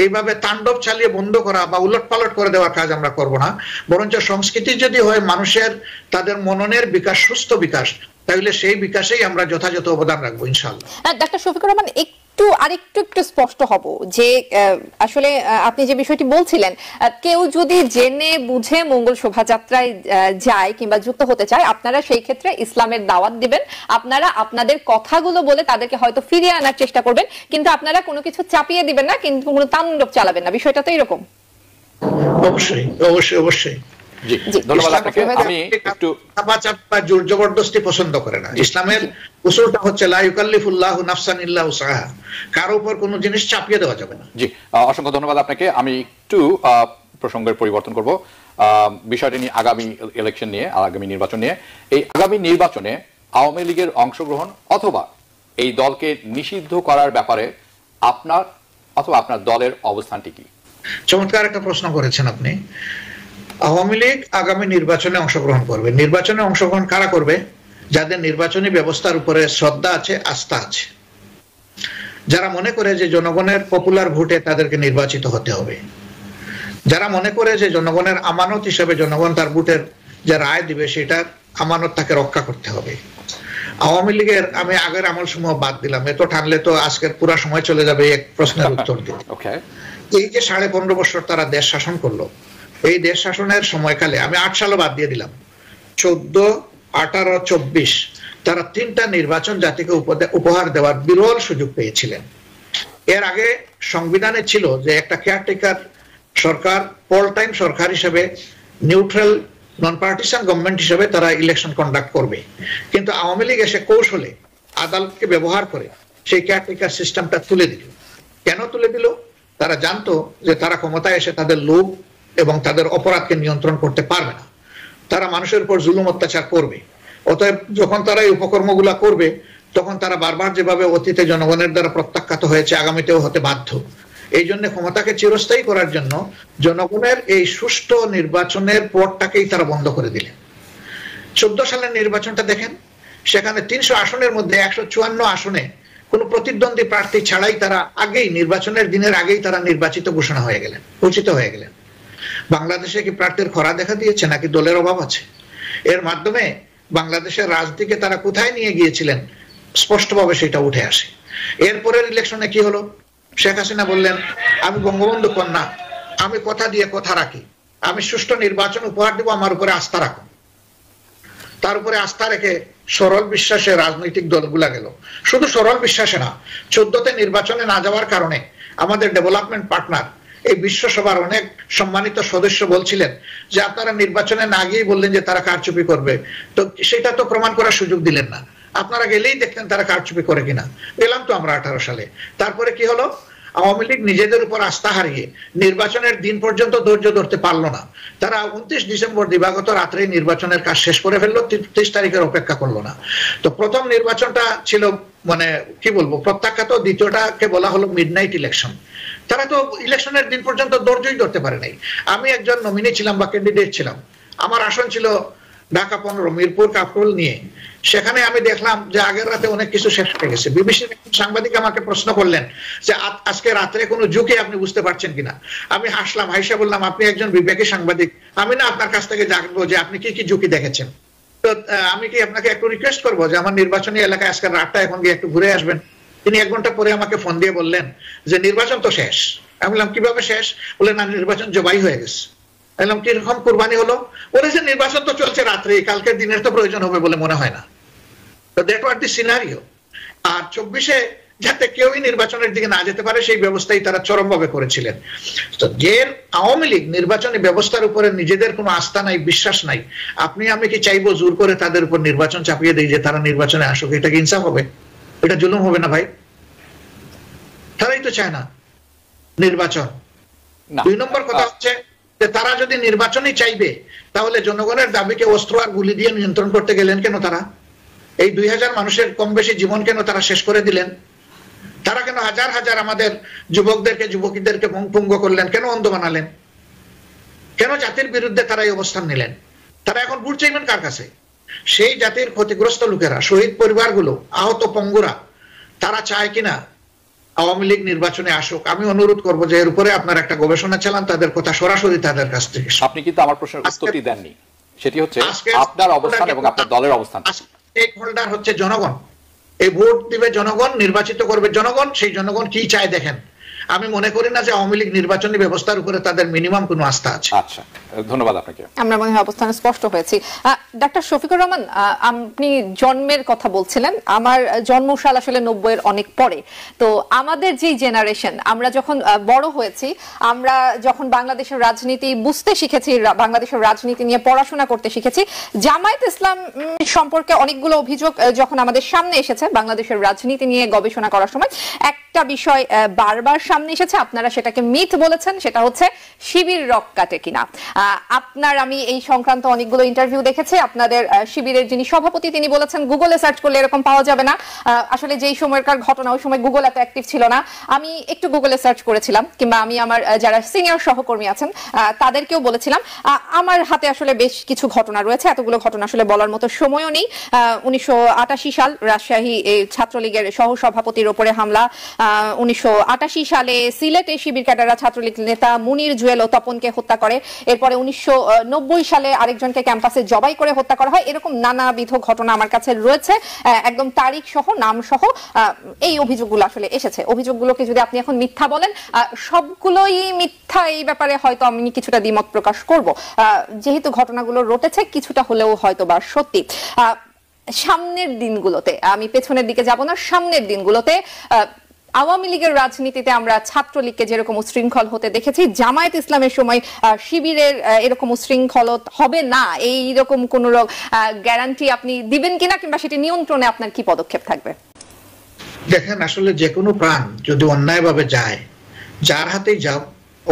এইভাবে তাণ্ডব চালিয়ে বন্ধ করা বা উলটপালট করে দেওয়ার কাজ আমরা করব না, বরঞ্চ সংস্কৃতি যদি হয় মানুষের তাদের মননের বিকাশ, সুস্থ বিকাশ, তাহলে সেই বিকাশেই আমরা যথাযথ অবদান রাখবো ইনশাআল্লাহ।
ডাক্তার শফিকুর রহমান, আরেকটু স্পষ্ট হব যে আসলে আপনি যে বিষয়টি বলছিলেন, কেউ যদি জেনে বুঝে মঙ্গল শোভাযাত্রায় যায় কিংবা যুক্ত হতে চায়, আপনারা সেই ক্ষেত্রে ইসলামের দাওয়াত দিবেন, আপনারা আপনাদের কথাগুলো বলে তাদেরকে হয়তো ফিরিয়ে আনার চেষ্টা করবেন, কিন্তু আপনারা কোনো কিছু চাপিয়ে দিবেন না, কিন্তু কোনো তাণ্ডব চালাবেন না। বিষয়টা তো এরকম।
অবশ্যই অবশ্যই অবশ্যই।
জি ধন্যবাদ আপনাকে। আমি একটু
চাপা জোর জবরদস্তি পছন্দ করে না। ইসলামের উসুলটা হচ্ছে লা ইউকাল্লিফুল্লাহু নাফসান ইল্লা উসআহা, কারো উপর কোনো জিনিস চাপিয়ে দেওয়া যাবে না।
জি অসংখ্য ধন্যবাদ আপনাকে। আমি একটু প্রসঙ্গের পরিবর্তন করব, বিষয়টি নিয়ে আগামী ইলেকশন নিয়ে, আগামী নির্বাচন নিয়ে। এই আগামী নির্বাচনে আওয়ামী লীগের অংশগ্রহণ অথবা এই দলকে নিষিদ্ধ করার ব্যাপারে আপনার অথবা আপনার দলের অবস্থানটি কি?
চমৎকার একটা প্রশ্ন করেছেন আপনি। আওয়ামী লীগ আগামী নির্বাচনে অংশগ্রহণ করবে। নির্বাচনে অংশগ্রহণ কারা করবে? যাদের নির্বাচনী ব্যবস্থার উপরে শ্রদ্ধা আছে, আস্থা আছে, যারা মনে করে যে জনগণের পপুলার ভোটে তাদেরকে নির্বাচিত হতে হবে, যারা মনে করে যে জনগণের আমানত হিসেবে জনগণ তার ভোটের যে রায় দিবে সেটার আমানত তাকে রক্ষা করতে হবে। আওয়ামী লীগের আমি আগের আমল সমূহ বাদ দিলাম, এত টানলে তো আজকের পুরো সময় চলে যাবে এক প্রশ্নের উত্তর দিতে। এই যে 15.5 বছর তারা দেশ শাসন করলো, এই দেশ শাসনের সময়কালে আমি 8 সালও বাদ দিয়ে দিলাম, 14, 18, 24 তারা 3টা নির্বাচন জাতিকে উপহার দেওয়ার বিরল সুযোগ পেয়েছিলেন। এর আগে সংবিধানে ছিল যে একটা কেয়ারটেকার সরকার, পল টাইম সরকার হিসেবে, নিউট্রাল নন পার্টিসান গভর্নমেন্ট হিসেবে তারা ইলেকশন কন্ডাক্ট করবে। কিন্তু আওয়ামী লীগ এসে কৌশলে আদালতকে ব্যবহার করে সেই কেয়ারটেকার সিস্টেমটা তুলে দিল। কেন তুলে দিল? তারা জানতো যে তারা ক্ষমতায় এসে তাদের লোভ এবং তাদের অপরাধকে নিয়ন্ত্রণ করতে পারবে না, তারা মানুষের উপর জুলুম অত্যাচার করবে। অতএব যখন তারা এই উপকর্মগুলা করবে তখন তারা বারবার যেভাবে অতীতে জনগণের দ্বারা প্রত্যাখ্যাত হয়েছে আগামীতেও হতে বাধ্য। এই জন্য ক্ষমতাকে চিরস্থায়ী করার জন্য জনগণের এই সুষ্ঠু নির্বাচনের পথটাকেই তারা বন্ধ করে দিলেন। 14 সালের নির্বাচনটা দেখেন, সেখানে 300 আসনের মধ্যে 154 আসনে কোন প্রতিদ্বন্দ্বী প্রার্থী ছাড়াই তারা আগেই নির্বাচনের দিনের আগেই তারা নির্বাচিত ঘোষণা হয়ে গেলেন, ঘোষিত হয়ে গেলেন। বাংলাদেশে কি প্রার্থীর খরা দেখা দিয়েছে নাকি দলের অভাব আছে? এর মাধ্যমে বাংলাদেশের রাজনীতিকে তারা কোথায় নিয়ে গিয়েছিলেন স্পষ্টভাবে সেটা উঠে আসে। এরপরের ইলেকশনে কি হলো? শেখ হাসিনা বললেন, আমি বঙ্গবন্ধু কন্যা, আমি কথা দিয়ে কথা রাখি, আমি সুষ্ঠু নির্বাচন উপহার দেব, আমার উপরে আস্থা রাখুন। তার উপরে আস্থা রেখে সরল বিশ্বাসে রাজনৈতিক দলগুলা গেল। শুধু সরল বিশ্বাসে না, 14তে নির্বাচনে না যাওয়ার কারণে আমাদের ডেভেলপমেন্ট পার্টনার এই বিশ্বসভার অনেক সম্মানিত সদস্য বলছিলেন যে আপনারা নির্বাচনে না গিয়ে বললেন যে তারা কারচুপি করবে, তো সেটা তো প্রমাণ করার সুযোগ দিলেন না। আপনারা গেলেই দেখতেন তারা কারচুপি করে কিনা। গেলাম তো আমরা 18 সালে। তারপরে কি হলো? আওয়ামী লীগ নিজেদের উপর আস্থা হারিয়ে নির্বাচনের দিন পর্যন্ত ধৈর্য ধরতে পারলো না। তারা 29 ডিসেম্বর দিবাগত রাত্রে নির্বাচনের কাজ শেষ করে ফেললো, 30 তারিখের অপেক্ষা করলো না। তো প্রথম নির্বাচনটা ছিল মানে কি বলবো প্রত্যাখ্যাত, দ্বিতীয়টাকে বলা হলো মিডনাইট ইলেকশন। তারা তো ইলেকশনের দিন পর্যন্ত ধৈর্যই ধরতে পারে নাই। আমি একজন নমিনি ছিলাম বা ক্যান্ডিডেট ছিলাম, আমার আসন ছিল ঢাকা 15 মিরপুর কাফরুল নিয়ে। সেখানে আমি দেখলাম যে আগের রাতে অনেক কিছু শেষ হয়ে গেছে। বিবিসির সাংবাদিক আমাকে প্রশ্ন করলেন যে আজকে রাত্রে কোনো ঝুঁকি আপনি বুঝতে পারছেন কিনা। আমি হাসলাম, হাসিয়া বললাম, আপনি একজন বিবেকী সাংবাদিক, আমি না আপনার কাছ থেকে জানবো যে আপনি কি কি ঝুঁকি দেখেছেন। তো আমি কি আপনাকে একটু রিকোয়েস্ট করবো যে আমার নির্বাচনী এলাকায় আজকের রাতটা এখন গিয়ে একটু ঘুরে আসবেন। তিনি 1 ঘন্টা পরে আমাকে ফোন দিয়ে বললেন যে নির্বাচন তো শেষ। আমি বললাম কিভাবে শেষ? বলে না, নির্বাচন জবাই হয়ে গেছে। বললাম কিরকম কুরবানি হলো? বলে যে নির্বাচন তো চলছে রাত্রে, কালকের দিনের তো প্রয়োজন হবে বলে মনে হয় না। তো দ্যাট ওয়াজ দি সিনারিও। আর 24-এ যাতে কেউই নির্বাচনের দিকে না যেতে পারে সেই ব্যবস্থাই তারা চরমভাবে করেছিলেন। তো যে আওয়ামী লীগ নির্বাচনী ব্যবস্থার উপরে নিজেদের কোনো আস্থা নাই, বিশ্বাস নাই, আপনি আমি কি চাইবো জোর করে তাদের উপর নির্বাচন চাপিয়ে দিই যে তারা নির্বাচনে আসুক? এটা কি ইনসাফ হবে? এটা জুলুম হবে না ভাই? তারাই তো চায় না নির্বাচন। 2 নম্বর কথা হচ্ছে যে তারা যদি নির্বাচনই চাইবে তাহলে জনগণের দাবিকে অস্ত্র আর গুলি দিয়ে নিয়ন্ত্রণ করতে গেলেন কেন? তারা এই 2000 মানুষের কম বেশি জীবন কেন তারা শেষ করে দিলেন? তারা কেন হাজার হাজার আমাদের যুবকদেরকে যুবতীদেরকে ভঙ্গ করলেন? কেন অন্ধ বানালেন? কেন জাতির বিরুদ্ধে তারা এই অবস্থান নিলেন? তারা এখন ভোট চাইবেন কার কাছে? সেই জাতির ক্ষতিগ্রস্ত লোকেরা, শহীদ পরিবারগুলো, আহত পঙ্গুরা, তারা চায় কিনা আওয়ামী লীগ নির্বাচনে আসুক? আমি অনুরোধ করবো যে এর উপরে আপনার একটা গবেষণা চালান, তাদের কথা সরাসরি তাদের কাছ থেকে।
আপনি কিন্তু আমার প্রশ্নের উত্তরটি দেননি, সেটি হচ্ছে আপনার অবস্থান এবং আপনার দলের অবস্থান।
স্টেক হোল্ডার হচ্ছে জনগণ, এই ভোট দিবে জনগণ, নির্বাচিত করবে জনগণ। সেই জনগণ কি চায় দেখেন। আমি মনে করি না যে আওয়ামী লীগ নির্বাচনী ব্যবস্থার উপরে তাদের মিনিমাম কোনো আস্থা আছে।
আচ্ছা, ধন্যবাদ আপনাকে।
আমরা মনে হয় অবস্থানে স্পষ্ট হয়েছি। ডাক্তার শফিকুর রহমান, আপনি জন্মের কথা বলছিলেন। আমার জন্মসাল আসলে 90-এর অনেক পরে। তো আমাদের যে জেনারেশন, আমরা যখন বড় হয়েছি, আমরা যখন বাংলাদেশের রাজনীতি বুঝতে শিখেছি, বাংলাদেশের রাজনীতি নিয়ে পড়াশোনা করতে শিখেছি, জামায়াত ইসলাম সম্পর্কে অনেকগুলো অভিযোগ যখন আমাদের সামনে এসেছে বাংলাদেশের রাজনীতি নিয়ে গবেষণা করার সময়, একটা একটা বিষয় বারবার সামনে এসেছে, আপনারা সেটাকে মিথ বলেছেন, সেটা হচ্ছে শিবির রক কাটে কিনা। আমি এই সংক্রান্ত অনেকগুলো ইন্টারভিউ দেখেছি। আপনাদের শিবিরের যিনি সভাপতি তিনি বলেছেন গুগলে সার্চ করলে এরকম পাওয়া যাবে না। আসলে যেই সময়কার ঘটনা, ওই সময় গুগল এত অ্যাক্টিভ ছিল না। আমি একটু গুগলে সার্চ করেছিলাম, কিংবা আমি আমার যারা সিনিয়র সহকর্মী আছেন তাদেরকেও বলেছিলাম। আমার হাতে আসলে বেশ কিছু ঘটনা রয়েছে, এতগুলো ঘটনা আসলে বলার মতো সময়ও নেই। 1988 সাল রাজশাহী ছাত্রলীগের সহসভাপতির ওপরে হামলা, 1988 সালে সিলেটে শিবির ক্যাডাররা ছাত্রলীগ নেতা মুনির জুয়েল ও তপনকে হত্যা করে। এরপরে 1990 সালে আরেকজনকে ক্যাম্পাসে জবাই করে হত্যা করা হয়। এরকম নানাবিধ ঘটনা আমার কাছে রয়েছে, একদম তারিখ সহ নাম সহ এই অভিযোগগুলো আসলে এসেছে। অভিযোগগুলোকে যদি আপনি এখন মিথ্যা বলেন, সবগুলোই মিথ্যা, এই ব্যাপারে হয়তো আমি কিছুটা দ্বিমত প্রকাশ করব। যেহেতু ঘটনাগুলো রটেছে, কিছুটা হলেও হয়তো বা সত্যি। সামনের দিনগুলোতে, আমি পেছনের দিকে যাব না, সামনের দিনগুলোতে আওয়ামী লীগের রাজনীতিতে আমরা ছাত্রলীগকে যেরকম উশৃঙ্খল হতে দেখেছি, জামায়াত ইসলামের সময় শিবিরের এরকম উশৃঙ্খল হবে না, এইরকম কোন গ্যারান্টি আপনি দিবেন কিনা, কিংবা সেটি নিয়ন্ত্রণে আপনার কি পদক্ষেপ থাকবে?
দেখেন, আসলে যে কোনো প্রাণ যদি অন্যায়ভাবে যায়, যার হাতেই যাও,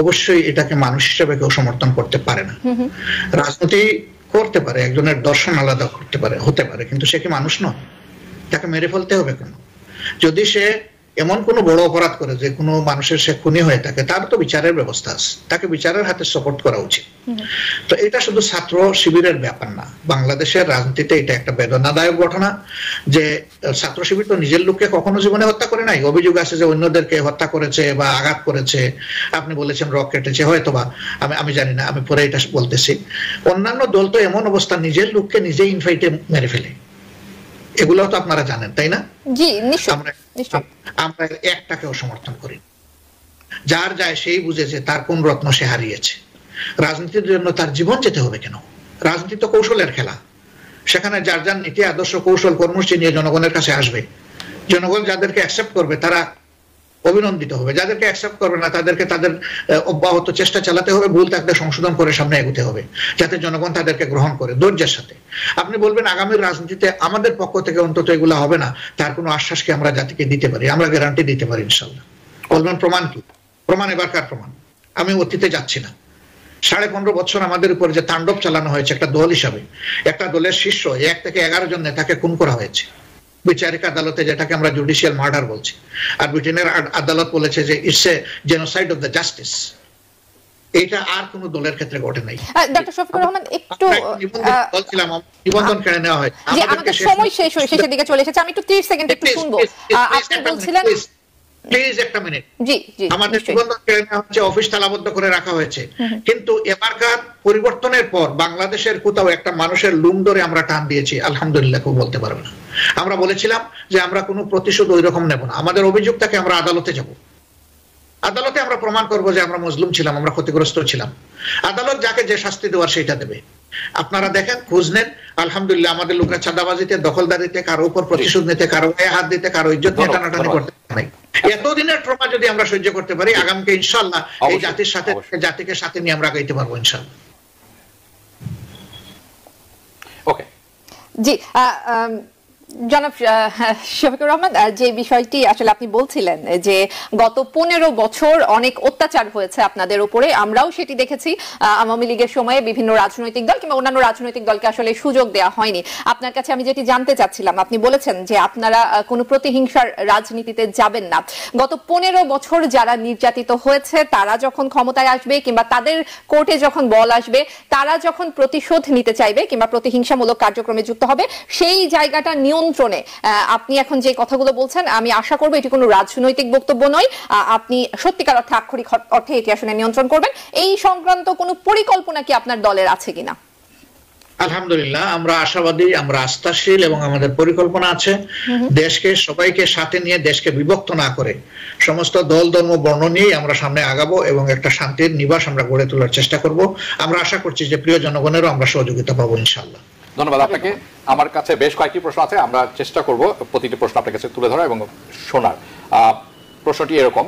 অবশ্যই এটাকে মানুষ হিসেবে কেউ সমর্থন করতে পারে না। রাজনীতি করতে পারে, একজনের দর্শন আলাদা করতে পারে, হতে পারে, কিন্তু সে কি মানুষ নয়? তাকে মেরে ফেলতে হবে কেন? যদি সে এমন কোনো বড় অপরাধ করে যে কোনো মানুষের সে খুনি হয়ে থাকে, তার তো বিচারের ব্যবস্থা আছে, তাকে বিচারের হাতে সাপোর্ট করা উচিত। তো এটা শুধু ছাত্র শিবিরের ব্যাপার না, বাংলাদেশের রাজনীতিতে এটা একটা বেদনাদায়ক ঘটনা যে ছাত্র শিবির তো নিজের লোককে কখনো জীবনে হত্যা করে নাই। অভিযোগ আছে যে অন্যদেরকে হত্যা করেছে বা আঘাত করেছে, আপনি বলেছেন রক কেটেছে, হয়তো বা আমি জানি না, আমি পরে এটা বলতেছি। অন্যান্য দল তো এমন অবস্থা নিজের লোককে নিজেই ইনফাইটে মেরে ফেলে, এগুলো তো আপনারা জানেন, তাই না?
জি, নিশ্চয়ই।
আমরা একটাকেও সমর্থন করি। যার যায় সেই বুঝেছে তার কোন রত্ন সে হারিয়েছে। রাজনীতির জন্য তার জীবন যেতে হবে কেন? রাজনীতি তো কৌশলের খেলা, সেখানে যার যার নীতি আদর্শ কৌশল কর্মসূচি নিয়ে জনগণের কাছে আসবে। জনগণ যাদেরকে অ্যাকসেপ্ট করবে তারা অভিনন্দিত হবে, যাদেরকে অ্যাকসেপ্ট করবে না তাদেরকে তাদের অব্যাহত চেষ্টা চালাতে হবে, ভুল থাকলে সংশোধন করে সামনে এগোতে হবে, যাতে জনগণ তাদেরকে গ্রহণ করে ধৈর্যের সাথে। আপনি বলবেন আগামীর রাজনীতিতে আমাদের পক্ষ থেকে অন্তত এগুলো হবে না, তার কোনো আশ্বাস কি আমরা জাতিকে দিতে পারি? আমরা গ্যারান্টি দিতে পারি ইনশাল্লাহ। বলবেন প্রমাণ কি? প্রমাণ এবারকার প্রমাণ। আমি অতীতে যাচ্ছি না। 15.5 বছর আমাদের উপর যে তাণ্ডব চালানো হয়েছে একটা দল হিসাবে, একটা দলের শীর্ষ 1 থেকে 11 জন নেতাকে খুন করা হয়েছে বিচারিক আদালতে, যেটাকে আমরা জুডিশিয়াল মার্ডার বলছি। আর ব্রিটেনের আদালত বলেছে যে it's a genocide of the justice. এটা আর কোন দলের ক্ষেত্রে ঘটে নাই।
ডক্টর শফিকুর রহমান, একটু
বলছিলাম নিবন্ধন কেড়ে নেওয়া হয়,
আমাদের সময় শেষের দিকে চলে এসেছে। আমি একটু 30 সেকেন্ড একটু শুনবো। আপনি বলছিলেন,
প্লিজ একটা মিনিট।
জি জি,
আমাদের নিবন্ধন কেড়ে নেওয়া হচ্ছে, অফিস তালাবদ্ধ করে রাখা হয়েছে, কিন্তু এবারকার পরিবর্তনের পর বাংলাদেশের কোথাও একটা মানুষের লুম ধরে আমরা টান দিয়েছি আলহামদুলিল্লাহ, কেউ বলতে পারবে না। আমরা বলেছিলাম যে আমরা কোনো প্রতিশোধ ওই রকম নেব না, আমাদের অভিযোগটাকে আমরা আদালতে যাব, আদালতে আমরা প্রমাণ করব যে আমরা মজলুম ছিলাম, আমরা ক্ষতিগ্রস্ত ছিলাম। আদালত যাকে যে শাস্তি দেওয়ার সেটা দেবে। আপনারা দেখেন, খোঁজ নেন, আলহামদুলিল্লাহ আমাদের লোকরা চাঁদাবাজিতে, দখলদারিতে, কারো উপর প্রতিশোধ নিতে, কারো গায়ে হাত দিতে, কারো ইজ্জত নিয়ে টানাটানি করতে নাই। এতদিনের ট্রমা যদি আমরা সহ্য করতে পারি, আগামীকে ইনশাআল্লাহ এই জাতির সাথে, জাতিকে সাথে নিয়ে আমরা গাইতে পারবো ইনশাআল্লাহ।
ওকে, জি জনাব শফিকুর রহমান, যে বিষয়টি আসলে আপনি বলছিলেন যে গত 15 বছর অনেক অত্যাচার হয়েছে আপনাদের উপরে, আমরাও সেটি দেখেছি। আওয়ামী লীগের সময়ে বিভিন্ন রাজনৈতিক দল কিংবা অন্যান্য রাজনৈতিক দলকে আসলে সুযোগ দেওয়া হয়নি। আপনার কাছে আমি যেটি জানতে চাচ্ছিলাম, আপনি বলেছেন যে আপনারা কোনো প্রতিহিংসার রাজনীতিতে যাবেন না। গত 15 বছর যারা নির্যাতিত হয়েছে তারা যখন ক্ষমতায় আসবে কিংবা তাদের কোর্টে যখন বল আসবে, তারা যখন প্রতিশোধ নিতে চাইবে কিংবা প্রতিহিংসামূলক কার্যক্রমে যুক্ত হবে, সেই জায়গাটা নিয়ন্ত্রণে আপনি এখন যে কথাগুলো বলছেন, আমি আশা করব এটি কোনো রাজনৈতিক বক্তব্য নয়, আপনি সত্যিকার অর্থে আক্ষরিক অর্থে এটি আসলে নিয়ন্ত্রণ করবেন। এই সংক্রান্ত কোনো পরিকল্পনা কি আপনার দলের আছে কিনা?
আলহামদুলিল্লাহ, আমরা আশাবাদী, আমরা আস্থাশীল এবং আমাদের পরিকল্পনা আছে। দেশকে সবাইকে সাথে নিয়ে, দেশকে বিভক্ত না করে, সমস্ত দল ধর্ম বর্ণ নিয়ে আমরা সামনে আগাবো এবং একটা শান্তির নিবাস আমরা গড়ে তোলার চেষ্টা করব। আমরা আশা করছি যে প্রিয় জনগণেরও আমরা সহযোগিতা পাবো ইনশাআল্লাহ।
ধন্যবাদ আপনাকে। আমার কাছে বেশ কয়েকটি প্রশ্ন আছে, আমরা চেষ্টা করব প্রতিটি প্রশ্ন আপনার কাছে তুলে ধরা এবং শোনার। প্রশ্নটি এরকম,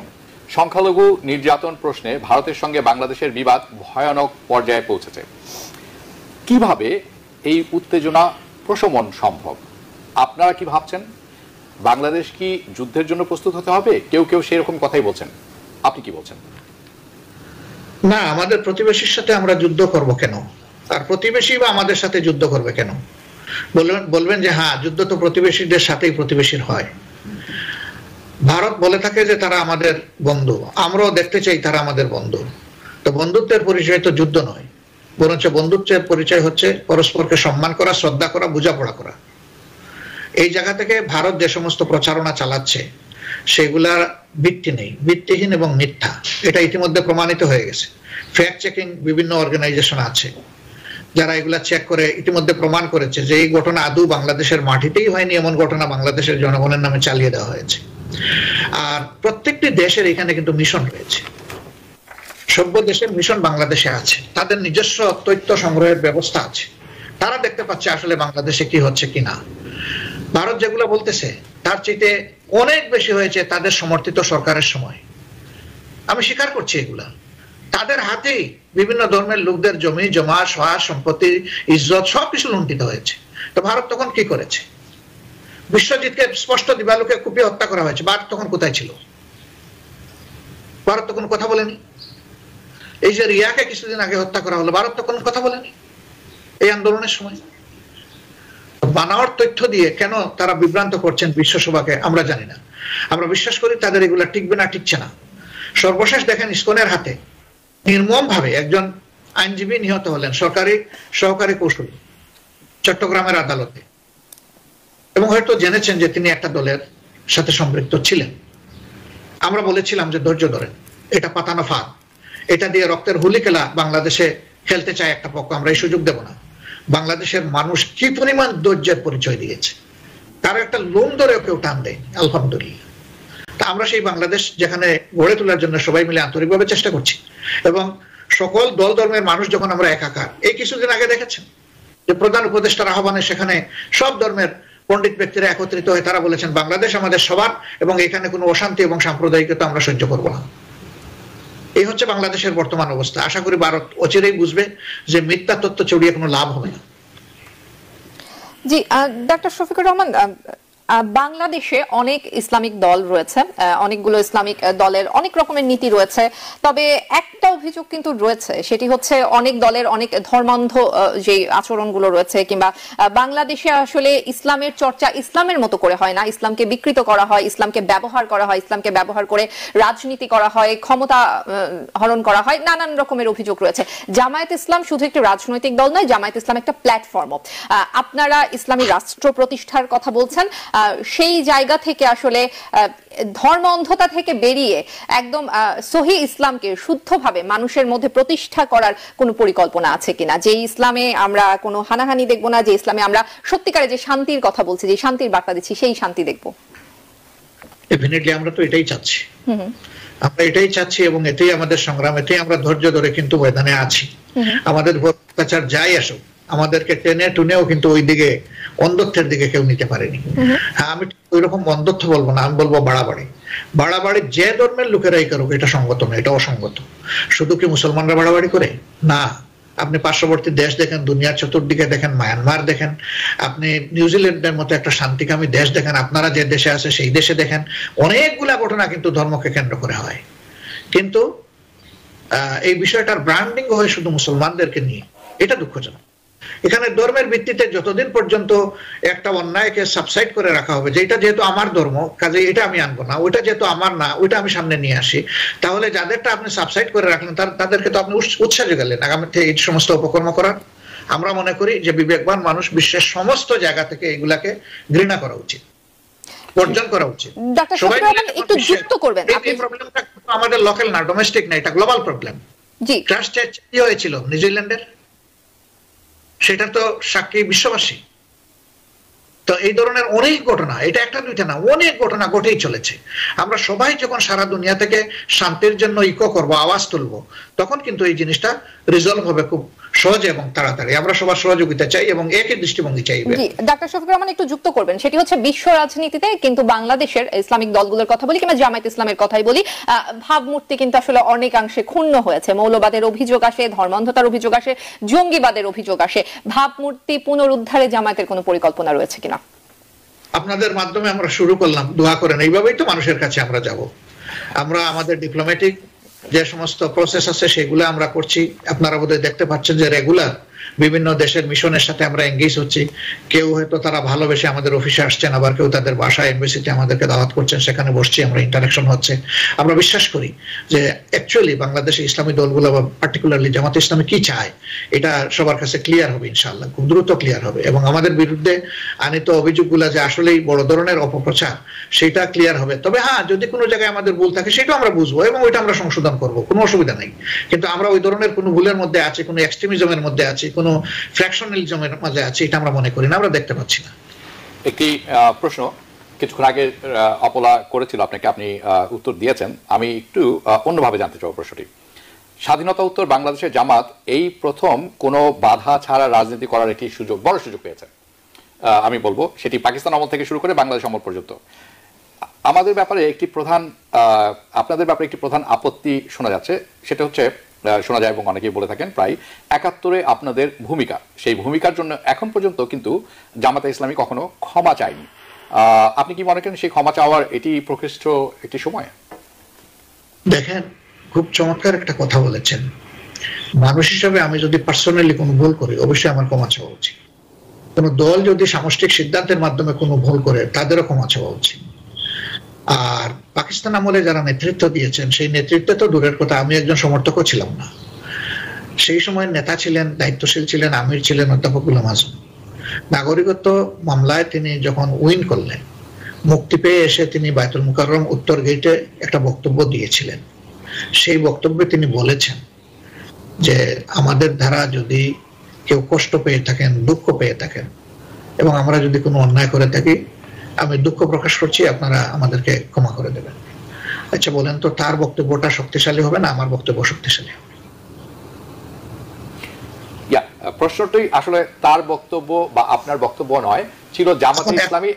সংখ্যালঘু নির্যাতন প্রশ্নে ভারতের সঙ্গে বাংলাদেশের বিবাদ ভয়ানক পর্যায়ে পৌঁছেছে, কিভাবে এই উত্তেজনা প্রশমন সম্ভব? আপনারা কি ভাবছেন? বাংলাদেশ কি যুদ্ধের জন্য প্রস্তুত হতে হবে? কেউ কেউ সেরকম কথাই বলছেন, আপনি কি বলছেন?
না, আমাদের প্রতিবেশীর সাথে আমরা যুদ্ধ করব কেন? আর প্রতিবেশী বা আমাদের সাথে যুদ্ধ করবে কেন? বলবেন যে হ্যাঁ, যুদ্ধ তো প্রতিবেশীদের সাথেই প্রতিবেশীর হয়। ভারত বলে থাকে যে তারা আমাদের বন্ধু, আমরাও দেখতে চাই তারা আমাদের বন্ধু। তো বন্ধুত্বের পরিচয় তো যুদ্ধ নয়, বরঞ্চ বন্ধুত্বের পরিচয় হচ্ছে পরস্পরকে সম্মান করা, শ্রদ্ধা করা, বোঝাপড়া করা। এই জায়গা থেকে ভারত যে সমস্ত প্রচারণা চালাচ্ছে সেগুলা ভিত্তি নেই, ভিত্তিহীন এবং মিথ্যা। এটা ইতিমধ্যে প্রমাণিত হয়ে গেছে। ফ্যাক্ট চেকিং বিভিন্ন অর্গানাইজেশন আছে যারা এগুলা চেক করে ইতিমধ্যে প্রমাণ করেছে যে এই ঘটনা আদৌ বাংলাদেশের মাটিতেই হয়নি, এমন ঘটনা বাংলাদেশের জনগণের নামে চালিয়ে দেওয়া হয়েছে। আর প্রত্যেকটি দেশের এখানে কিন্তু মিশন রয়েছে, সভ্য দেশের মিশন বাংলাদেশে আছে, তাদের নিজস্ব তথ্য সংগ্রহের ব্যবস্থা আছে, তারা দেখতে পাচ্ছে আসলে বাংলাদেশে কি হচ্ছে কিনা। ভারত যেগুলো বলতেছে তার চাইতে অনেক বেশি হয়েছে তাদের সমর্থিত সরকারের সময়। আমি স্বীকার করছি এগুলা, তাদের হাতেই বিভিন্ন ধর্মের লোকদের জমি জমা, সহায় সম্পত্তি, ইজ্জত সবকিছু লুণ্ঠিত হয়েছে। তো ভারত তখন কি করেছে? বিশ্বজিৎকে স্পষ্ট দিবালোকে কুপিয়ে হত্যা করা হয়েছে, ভারত তখন কোথায় ছিল? ভারত তখন কথা বলেনি। এই যে রিয়াকে কিছুদিন আগে হত্যা করা হলো, ভারত তখন কথা বলেনি এই আন্দোলনের সময়। বানাওয়ার তথ্য দিয়ে কেন তারা বিভ্রান্ত করছেন বিশ্বসভাকে আমরা জানি না। আমরা বিশ্বাস করি তাদের এগুলা টিকবে না, টিকছে না। সর্বশেষ দেখেন ইসকনের হাতে নির্মম ভাবে একজন আইনজীবী নিহত হলেন, সরকারি সহকারী কৌশলী, চট্টগ্রামের আদালতে। এবং হয়তো জেনেছেন যে তিনি একটা দলের সাথে সম্পৃক্ত ছিলেন। আমরা বলেছিলাম যে ধৈর্য ধরেন, এটা পাতানো ফাঁদ, এটা দিয়ে রক্তের হুলি খেলা বাংলাদেশে খেলতে চায় একটা পক্ষ, আমরা এই সুযোগ দেব না। বাংলাদেশের মানুষ কি পরিমাণ ধৈর্যের পরিচয় দিয়েছে, তার একটা লোম ধরেও কেউ টান দেয়নি, আলহামদুলিল্লাহ। তা আমরা সেই বাংলাদেশ যেখানে গড়ে তোলার জন্য সবাই মিলে আন্তরিকভাবে চেষ্টা করছি। এবং সকল দল ধর্মের মানুষ যখন আমরা একাকার, এই কিছুদিন আগে দেখেছেন যে প্রধান উপদেষ্টার আহ্বানে সেখানে সব ধর্মের পণ্ডিত ব্যক্তিরা একত্রিত হয়ে তারা বলেছেন বাংলাদেশ আমাদের সবার, এবং এখানে কোনো অশান্তি এবং সাম্প্রদায়িকতা আমরা সহ্য করব না। এই হচ্ছে বাংলাদেশের বর্তমান অবস্থা। আশা করি ভারত অচিরেই বুঝবে যে মিথ্যা তথ্য ছড়িয়ে কোনো লাভ হবে না।
জি, ডক্টর শফিকুর রহমান, বাংলাদেশে অনেক ইসলামিক দল রয়েছে, অনেকগুলো ইসলামিক দলের অনেক রকমের নীতি রয়েছে। তবে একটা অভিযোগ কিন্তু রয়েছে, সেটি হচ্ছে অনেক দলের অনেক ধর্মান্ধ যে আচরণগুলো রয়েছে, কিংবা বাংলাদেশে আসলে ইসলামের চর্চা ইসলামের মতো করে হয় না, ইসলামকে বিকৃত করা হয়, ইসলামকে ব্যবহার করা হয়, ইসলামকে ব্যবহার করে রাজনীতি করা হয়, ক্ষমতা হরণ করা হয়, নানান রকমের অভিযোগ রয়েছে। জামায়াত ইসলাম শুধু একটি রাজনৈতিক দল নয়, জামায়াত ইসলাম একটা প্ল্যাটফর্ম। আপনারা ইসলামী রাষ্ট্র প্রতিষ্ঠার কথা বলছেন, সেই জায়গা থেকে আসলে ধর্ম অন্ধতা থেকে বেরিয়ে একদম সহি ইসলামকে শুদ্ধভাবে মানুষের মধ্যে প্রতিষ্ঠা করার কোনো পরিকল্পনা আছে কিনা? যে ইসলামে আমরা কোনো হানাহানি দেখবো না, যে ইসলামে আমরা সত্যিকারে যে শান্তির কথা বলছি, যে শান্তির বার্তা দিচ্ছি, সেই শান্তি দেখবো।
ডেফিনেটলি আমরা তো এটাই চাচ্ছি, আমরা এটাই চাচ্ছি এবং এটাই আমাদের সংগ্রাম, এটাই আমরা ধৈর্য ধরে কিন্তু ময়দানে আছি। আমাদের অত্যাচার যাই আসুক, আমাদেরকে টেনে টুনেও কিন্তু ওই দিকে অন্ধত্বের দিকে কেউ নিতে পারেনি। হ্যাঁ, আমি ওই রকম অন্ধত্ব বলবো না, আমি বলবো বাড়াবাড়ি। বাড়াবাড়ি যে ধর্মের লোকেরাই করুক এটা সঙ্গত না, এটা অসঙ্গত। শুধু কি মুসলমানরা বাড়াবাড়ি করে? না, আপনি পার্শ্ববর্তী দেশ দেখেন, দুনিয়ার চতুর্দিকে দেখেন, মায়ানমার দেখেন, আপনি নিউজিল্যান্ডের মতো একটা শান্তিকামী দেশ দেখেন, আপনারা যে দেশে আছে সেই দেশে দেখেন, অনেকগুলা ঘটনা কিন্তু ধর্মকে কেন্দ্র করে হয়। কিন্তু এই বিষয়টার ব্র্যান্ডিং হয় শুধু মুসলমানদেরকে নিয়ে, এটা দুঃখজনক। এখানে ধর্মের ভিত্তিতে যতদিন পর্যন্ত একটা অন্যায়কে সাবসাইড করে রাখা হবে, যে এটা যেহেতু আমার ধর্ম কাজে এটা আমি আনবো না, ওইটা যেহেতু আমার না ওইটা আমি সামনে নিয়ে আসি, তাহলে যাদেরটা আপনি সাবসাইড করে রাখলেন তাদেরকে তো আপনি উৎসাহ যোগালেন আগামী থেকে এই সমস্ত উপকর্ম করার। আমরা মনে করি যে বিবেকবান মানুষ বিশ্বের সমস্ত জায়গা থেকে এগুলাকে ঘৃণা করা উচিত, বর্জন করা উচিত।
সবাই একটু যুক্ত করবেন,
এই প্রবলেমটা আমাদের লোকাল না, ডোমেস্টিক না, এটা গ্লোবাল প্রবলেম।
জি,
ক্রাইস্টচার্চ কি হয়েছিল নিউজিল্যান্ডের, সেটা তো সাক্ষী বিশ্ববাসী। তো এই ধরনের অনেক ঘটনা, এটা একটা দুইটা না, অনেক ঘটনা ঘটেই চলেছে। আমরা সবাই যখন সারা দুনিয়া থেকে শান্তির জন্য ইকো করবো, আওয়াজ তুলবো, তখন কিন্তু এই জিনিসটা রিজলভ হবে খুব সহজে এবং তাড়াতাড়ি। আমরা সবার সহযোগিতা চাই এবং একই দৃষ্টিভঙ্গি চাইবে।
জি, ডক্টর শফিকুর রহমান একটু যুক্ত করবেন, সেটি হচ্ছে বিশ্ব রাজনীতিতে কিন্তু বাংলাদেশের ইসলামিক দলগুলোর কথা বলি কিংবা জামায়াত ইসলামের কথাই বলি, ভাবমূর্তি কিন্তু আসলে অনেকাংশে ক্ষুণ্ণ হয়েছে। মৌলবাদের অভিযোগ আসে, ধর্মান্ধতার অভিযোগ আসে, জঙ্গিবাদের অভিযোগ আসে। ভাবমূর্তি পুনরুদ্ধারে জামায়াতের কোনো পরিকল্পনা রয়েছে কিনা?
আপনাদের মাধ্যমে আমরা শুরু করলাম, দোয়া করেন। এইভাবেই তো মানুষের কাছে আমরা যাব। আমরা আমাদের ডিপ্লোম্যাটিক যে সমস্ত প্রসেস আছে সেগুলো আমরা করছি। আপনারা বোধহয় দেখতে পাচ্ছেন যে রেগুলার বিভিন্ন দেশের মিশনের সাথে আমরা এঙ্গেজ হচ্ছি। কেউ হয়তো তারা ভালোবেসে আমাদের অফিসে আসছেন, আবার কেউ তাদের বাসায় এমবেসিতে আমাদেরকে দাওয়াত করছেন, সেখানে বসছি, আমরা ইন্টারাকশন হচ্ছে। আমরা বিশ্বাস করি যে অ্যাকচুয়ালি বাংলাদেশে ইসলামী দলগুলো বা পার্টিকুলারলি জামাত ইসলামী কি চায় এটা সবার কাছে ক্লিয়ার হবে ইনশাআল্লাহ, খুব দ্রুত ক্লিয়ার হবে। এবং আমাদের বিরুদ্ধে আনিত অভিযোগগুলো যে আসলেই বড় ধরনের অপপ্রচার, সেটা ক্লিয়ার হবে। তবে হ্যাঁ, যদি কোনো জায়গায় আমাদের ভুল থাকে সেটা আমরা বুঝবো এবং ওইটা আমরা সংশোধন করব, কোনো অসুবিধা নেই। কিন্তু আমরা ওই ধরনের কোনো ভুলের মধ্যে আছি, কোনো এক্সট্রিমিজমের মধ্যে আছি, কোনো ফ্র্যাকশনালিজমের মাঝে আছে, এটা আমরা মনে করি না, আমরা দেখতে পাচ্ছি না।
একটি প্রশ্ন কিছুক্ষণ আগে অপলা করেছিল আপনাকে, আপনি উত্তর দিয়েছেন। আমি একটু অন্যভাবে জানতে চাই প্রশ্নটি। স্বাধীনতা উত্তর বাংলাদেশের জামাত এই প্রথম কোনো বাধা ছাড়া রাজনীতি করার একটি সুযোগ, বড় সুযোগ পেয়েছে। আমি বলবো সেটি পাকিস্তান আমল থেকে শুরু করে বাংলাদেশ আমল পর্যন্ত। আমাদের ব্যাপারে একটি প্রধান আপনাদের ব্যাপারে একটি প্রধান আপত্তি শোনা যাচ্ছে, সেটা হচ্ছে শোনা যায় এবং অনেকেই বলে থাকেন প্রায় ৭১ আপনাদের ভূমিকা, সেই ভূমিকার জন্য এখন পর্যন্ত কিন্তু জামাতে ইসলামী কখনো ক্ষমা চায়নি। আপনি কি মনে করেন সেই ক্ষমা চাওয়ার এটি প্রকৃষ্ট একটি সময়?
দেখেন, খুব চমৎকার একটা কথা বলেছেন। মানুষ হিসাবে আমি যদি পার্সোনালি কোনো ভুল করি অবশ্যই আমার ক্ষমা চাওয়া উচিত। কোন দল যদি সামষ্টিক সিদ্ধান্তের মাধ্যমে কোনো ভুল করে তাদেরও ক্ষমা চাওয়া উচিত। আর পাকিস্তান আমলে যারা নেতৃত্ব দিয়েছেন সেই নেতৃত্বে তো দূরের কথা, আমি একজন সমর্থকও ছিলাম না। সেই সময় নেতা ছিলেন, দায়িত্বশীল ছিলেন, আমির ছিলেন অধ্যাপক গোলাম আজম। নাগরিকত্ব মামলায় তিনি যখন উইন করলেন, মুক্তি পেয়ে এসে তিনি বায়তুল মুকাররম উত্তর গেটে একটা বক্তব্য দিয়েছিলেন। সেই বক্তব্যে তিনি বলেছেন যে আমাদের দ্বারা যদি কেউ কষ্ট পেয়ে থাকেন, দুঃখ পেয়ে থাকেন এবং আমরা যদি কোনো অন্যায় করে থাকি, আমি দুঃখ প্রকাশ করছি, আপনারা আমাদেরকে ক্ষমা করে দেবেন। আচ্ছা বলেন তো, তার বক্তব্যটা শক্তিশালী হবে না আমার বক্তব্য শক্তিশালী হবে?
প্রশ্নটি আসলে তার বক্তব্য বা আপনার বক্তব্য নয়, ছিল জামাতে ইসলামী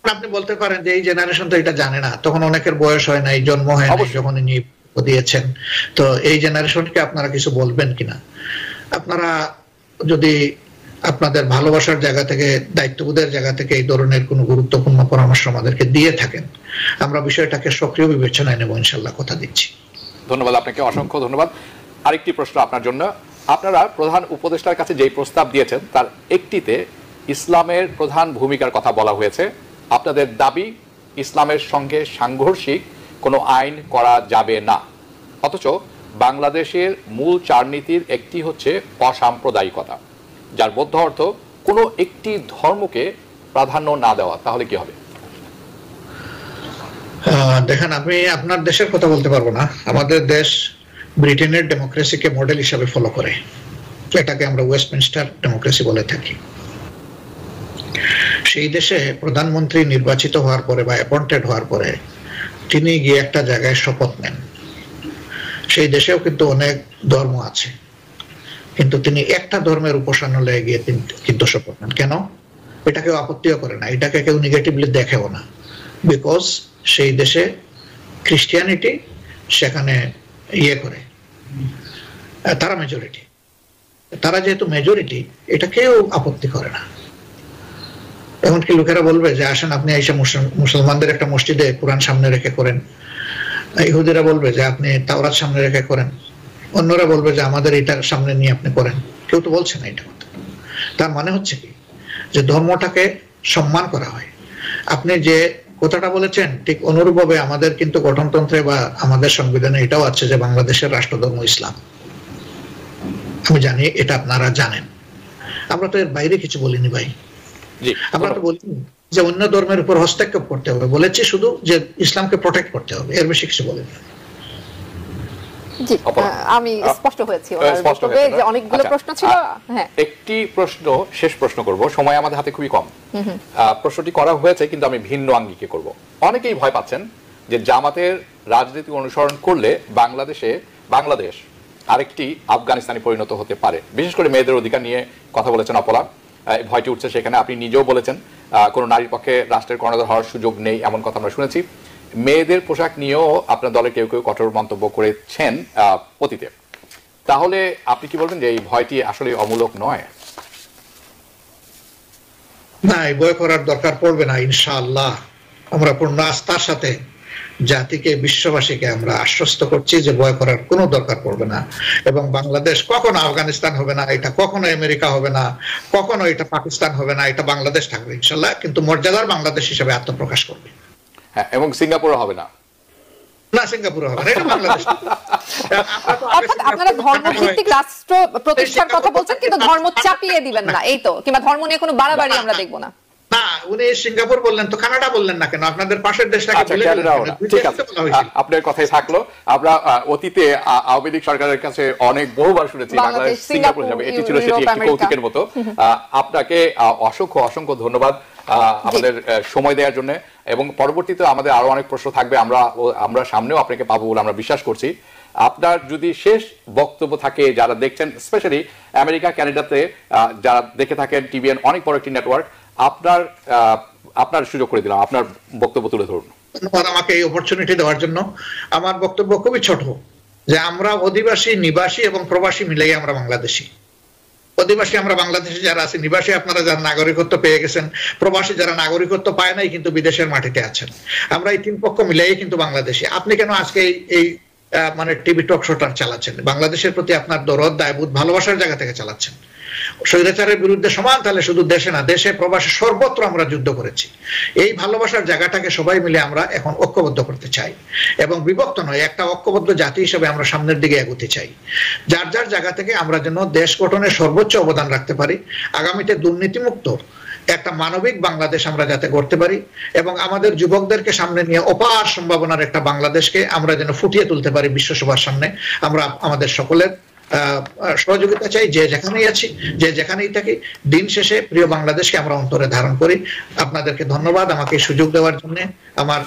আপনি বলতে পারেন যে এই জেনারেশন তো এটা জানে না, তখন অনেকের বয়স হয় নাই, জন্ম হয় নাই যখন ইনি দিয়েছেন। তো এই জেনারেশনকে আপনারা কিছু বলবেন কিনা? আপনারা যদি আপনাদের ভালোবাসার জায়গা থেকে, দায়িত্ববোধের জায়গা থেকে এই ধরনের কোনো গুরুত্বপূর্ণ পরামর্শ আমাদেরকে দিয়ে থাকেন, আমরা বিষয়টাকে সক্রিয় বিবেচনায় নেব ইনশাআল্লাহ, কথা দিচ্ছি।
ধন্যবাদ আপনাকে, অসংখ্য ধন্যবাদ। আরেকটি প্রশ্ন আপনার জন্য। আপনারা প্রধান উপদেষ্টার কাছে যেই প্রস্তাব দিয়েছেন তার একটিতে ইসলামের প্রধান ভূমিকার কথা বলা হয়েছে। আপনাদের দাবি ইসলামের সঙ্গে সাংঘর্ষিক কোনো আইন করা যাবে না, অথচ বাংলাদেশের মূল চারনীতির একটি হচ্ছে অসাম্প্রদায়িকতা, যার মধ্য অর্থ কোনো একটি ধর্মকে প্রাধান্য না দেওয়া। তাহলে কি হবে?
দেখেন, আমি আপনার দেশের কথা বলতে পারবো না। আমাদের দেশ ব্রিটেনের ডেমোক্রেসিকে মডেল হিসাবে ফলো করে, এটাকে আমরা ওয়েস্টমিনস্টার ডেমোক্রেসি বলে থাকি। সেই দেশে প্রধানমন্ত্রী নির্বাচিত হওয়ার পরে বা অ্যাপয়েন্টেড হওয়ার পরে তিনি গিয়ে একটা জায়গায় শপথ নেন। সেই দেশেও কিন্তু অনেক ধর্ম আছে, কিন্তু তিনি একটা ধর্মের উপাসনালয়ে গিয়ে কিন্তু শপথ নেন। কেন? এটা কেউ আপত্তিও করে না, এটাকে কেউ নেগেটিভলি দেখেও না, বিকজ সেই দেশে খ্রিস্টিয়ানিটি সেখানে ইয়ে করে, তারা মেজরিটি। তারা যেহেতু মেজরিটি, এটা কেউ আপত্তি করে না। এমনকি লোকেরা বলবে যে আসেন আপনি এসে মুসলমানদের একটা মসজিদে কোরআন সামনে রেখে করেন, ইহুদিরা বলবে যে আপনি তাওরাত সামনে রেখে করেন, অন্যরা বলবে যে আমাদের এটার সামনে নিয়ে আপনি করেন। কেউ তো বলছে না এটা কথা। তার মানে হচ্ছে কি, যে ধর্মটাকে সম্মান করা হয়। আপনি যে কথাটা বলেছেন ঠিক অনুরূপভাবে আমাদের কিন্তু গঠনতন্ত্রে বা আমাদের সংবিধানে এটাও আছে যে বাংলাদেশের রাষ্ট্রধর্ম ইসলাম। আমি জানি এটা আপনারা জানেন, আমরা তো এর বাইরে কিছু বলিনি ভাই। আমরা তো বলিনি যে অন্য ধর্মের উপর হস্তক্ষেপ করতে হবে, বলেছি শুধু যে ইসলামকে প্রোটেক্ট করতে হবে, এর বেশি কিছু বলিনি।
আমি স্পষ্ট হয়েছি, অনেকগুলো প্রশ্ন ছিল।
একটি প্রশ্ন, শেষ প্রশ্ন করব, সময় আমাদের হাতে খুবই কম। প্রশ্নটি করা হয়েছে কিন্তু আমি ভিন্ন আঙ্গিকে করব। অনেকেই ভয় পাচ্ছেন যে জামাতের রাজনীতি অনুসরণ করলে বাংলাদেশ আরেকটি আফগানিস্তানে পরিণত হতে পারে। বিশেষ করে মেয়েদের অধিকার নিয়ে কথা বলেছেন অপলা, ভয়টি উঠছে সেখানে। আপনি নিজেও বলেছেন কোনো নারীর পক্ষে রাষ্ট্রের কর্ণধার হওয়ার সুযোগ নেই, এমন কথা আমরা শুনেছি। মেয়েদের পোশাক নিয়েও আপনার দলের কেউ কেউ কঠোর মন্তব্য করেছেন অতীতে। তাহলে আপনি কি বলবেন যে এই ভয়টি আসলে অমূলক নয়?
না, এই ভয় করার দরকার পড়বে না ইনশাআল্লাহ। আমরা পূর্ণ আস্থার সাথে জাতিকে, বিশ্ববাসীকে আমরা আশ্বস্ত করছি যে ভয় করার কোনো দরকার পড়বে না। এবং বাংলাদেশ কখনো আফগানিস্তান হবে না, এটা কখনো আমেরিকা হবে না, কখনো এটা পাকিস্তান হবে না, এটা বাংলাদেশ থাকবে ইনশাআল্লাহ, কিন্তু মর্যাদার বাংলাদেশ হিসেবে আত্মপ্রকাশ করবে।
হ্যাঁ, এবং সিঙ্গাপুরও হবে না।
না, সিঙ্গাপুর হবে না, এটা বাংলাদেশ।
অর্থাৎ আপনারা ধর্মভিত্তিক রাষ্ট্র প্রতিষ্ঠার কথা বলছেন, কিন্তু ধর্ম চাপিয়ে দিবেন না, এই তো? কিংবা ধর্ম নিয়ে কোনো বাড়াবাড়ি আমরা দেখবো না?
না, উনি সিঙ্গাপুর বললেন তো কানাডা বললেন না কেন? আপনাদের পাশের দেশটাকে ভুলে গেলেন কেন?
ঠিক আছে, আপনার কথাই থাকলো। আমরা অতীতে আওয়ামী লীগ সরকারের কাছে অনেক বহুবার শুনেছি বাংলাদেশ সিঙ্গাপুর যাবে, এটি ছিল সেটি একটি কৌতুকের মতো। আপনাকে অসংখ্য অসংখ্য ধন্যবাদ আমাদের সময় দেওয়ার জন্য, এবং পরবর্তীতে আমাদের আরো অনেক প্রশ্ন থাকবে, আমরা সামনেও আপনাকে পাবো বলে আমরা বিশ্বাস করছি। আপনার যদি শেষ বক্তব্য থাকে, যারা দেখছেন স্পেশালি আমেরিকা কানাডাতে যারা দেখে থাকেন টিভিএন, অনেক বড় একটি নেটওয়ার্ক, আপনার সুযোগ করে দিলাম, আপনার বক্তব্য তুলে ধরুন।
ধন্যবাদ আমাকে এই অপরচুনিটি দেওয়ার জন্য। আমার বক্তব্য খুবই ছোট, যে আমরা অধিবাসী, নিবাসী এবং প্রবাসী মিলেই আমরা বাংলাদেশী। অধিবাসী আমরা বাংলাদেশে যারা আছি, নিবাসী আপনারা যারা নাগরিকত্ব পেয়ে গেছেন, প্রবাসী যারা নাগরিকত্ব পায় নাই কিন্তু বিদেশের মাটিতে আছেন, আমরা এই তিন পক্ষ মিলেই কিন্তু বাংলাদেশী। আপনি কেন আজকে এই মানে টিভি টক শোটা চালাচ্ছেন? বাংলাদেশের প্রতি আপনার দরদ, দায়বোধ, ভালোবাসার জায়গা থেকে চালাচ্ছেন। স্বৈরাচারের বিরুদ্ধে সমান তালে শুধু দেশে না, দেশে প্রবাসে সর্বত্র আমরা যুদ্ধ করেছি। এই ভালোবাসার জায়গাটাকে সবাই মিলে আমরা এখন ঐক্যবদ্ধ করতে চাই, এবং বিভক্ত নয়, একটা ঐক্যবদ্ধ জাতি হিসেবে আমরা সামনের দিকে এগোতে চাই। যার যার জায়গা থেকে আমরা যেন দেশ গঠনে সর্বোচ্চ অবদান রাখতে পারি, আগামীতে দুর্নীতিমুক্ত একটা মানবিক বাংলাদেশ আমরা যাতে করতে পারি, এবং আমাদের যুবকদেরকে সামনে নিয়ে অপার সম্ভাবনার একটা বাংলাদেশকে আমরা যেন ফুটিয়ে তুলতে পারি বিশ্বসভার সামনে। আমরা আমাদের সকলের সহযোগিতা চাই, যে যেখানেই আছি, যে যেখানেই থাকি। দিন শেষে প্রিয় বাংলাদেশকে আমরা অন্তরে ধারণ করি। আপনাদেরকে ধন্যবাদ আমাকে সুযোগ দেওয়ার জন্য। আমার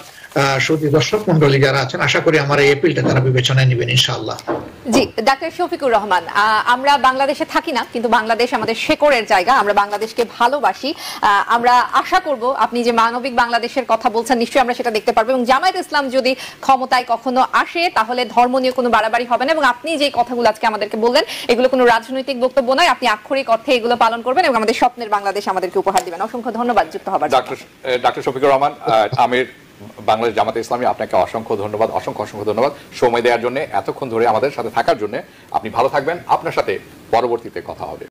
সুধী দর্শক মন্ডলী যারা আছেন, আশা করি আমার এই এপিলটা তারা বিবেচনায় নেবেন ইনশাআল্লাহ।
জি, ডাক্তার শফিকুর রহমান, আমরা বাংলাদেশে থাকি না, কিন্তু বাংলাদেশ আমাদের শেকড়ের জায়গা, আমরা বাংলাদেশকে ভালোবাসি। আমরা আশা করব আপনি যে মানবিক বাংলাদেশের কথা বলছেন, নিশ্চয়ই আমরা সেটা দেখতে পারবো, এবং জামায়াত ইসলাম যদি ক্ষমতায় কখনো আসে তাহলে ধর্ম নিয়ে কোনো বাড়াবাড়ি হবে না, এবং আপনি যে কথাগুলো আজকে আমাদেরকে বললেন এগুলো কোনো রাজনৈতিক বক্তব্য নয়, আপনি আক্ষরিক অর্থে এগুলো পালন করবেন এবং আমাদের স্বপ্নের বাংলাদেশ আমাদেরকে উপহার দিবেন। অসংখ্য ধন্যবাদ যুক্ত হবার জন্য।
ডাক্তার শফিকুর রহমান, আমির বাংলাদেশ জামাতে ইসলামী, আপনাকে অসংখ্য ধন্যবাদ, অসংখ্য ধন্যবাদ সময় দেওয়ার জন্য, এতক্ষণ ধরে আমাদের সাথে থাকার জন্য। আপনি ভালো থাকবেন, আপনার সাথে পরবর্তীতে কথা হবে।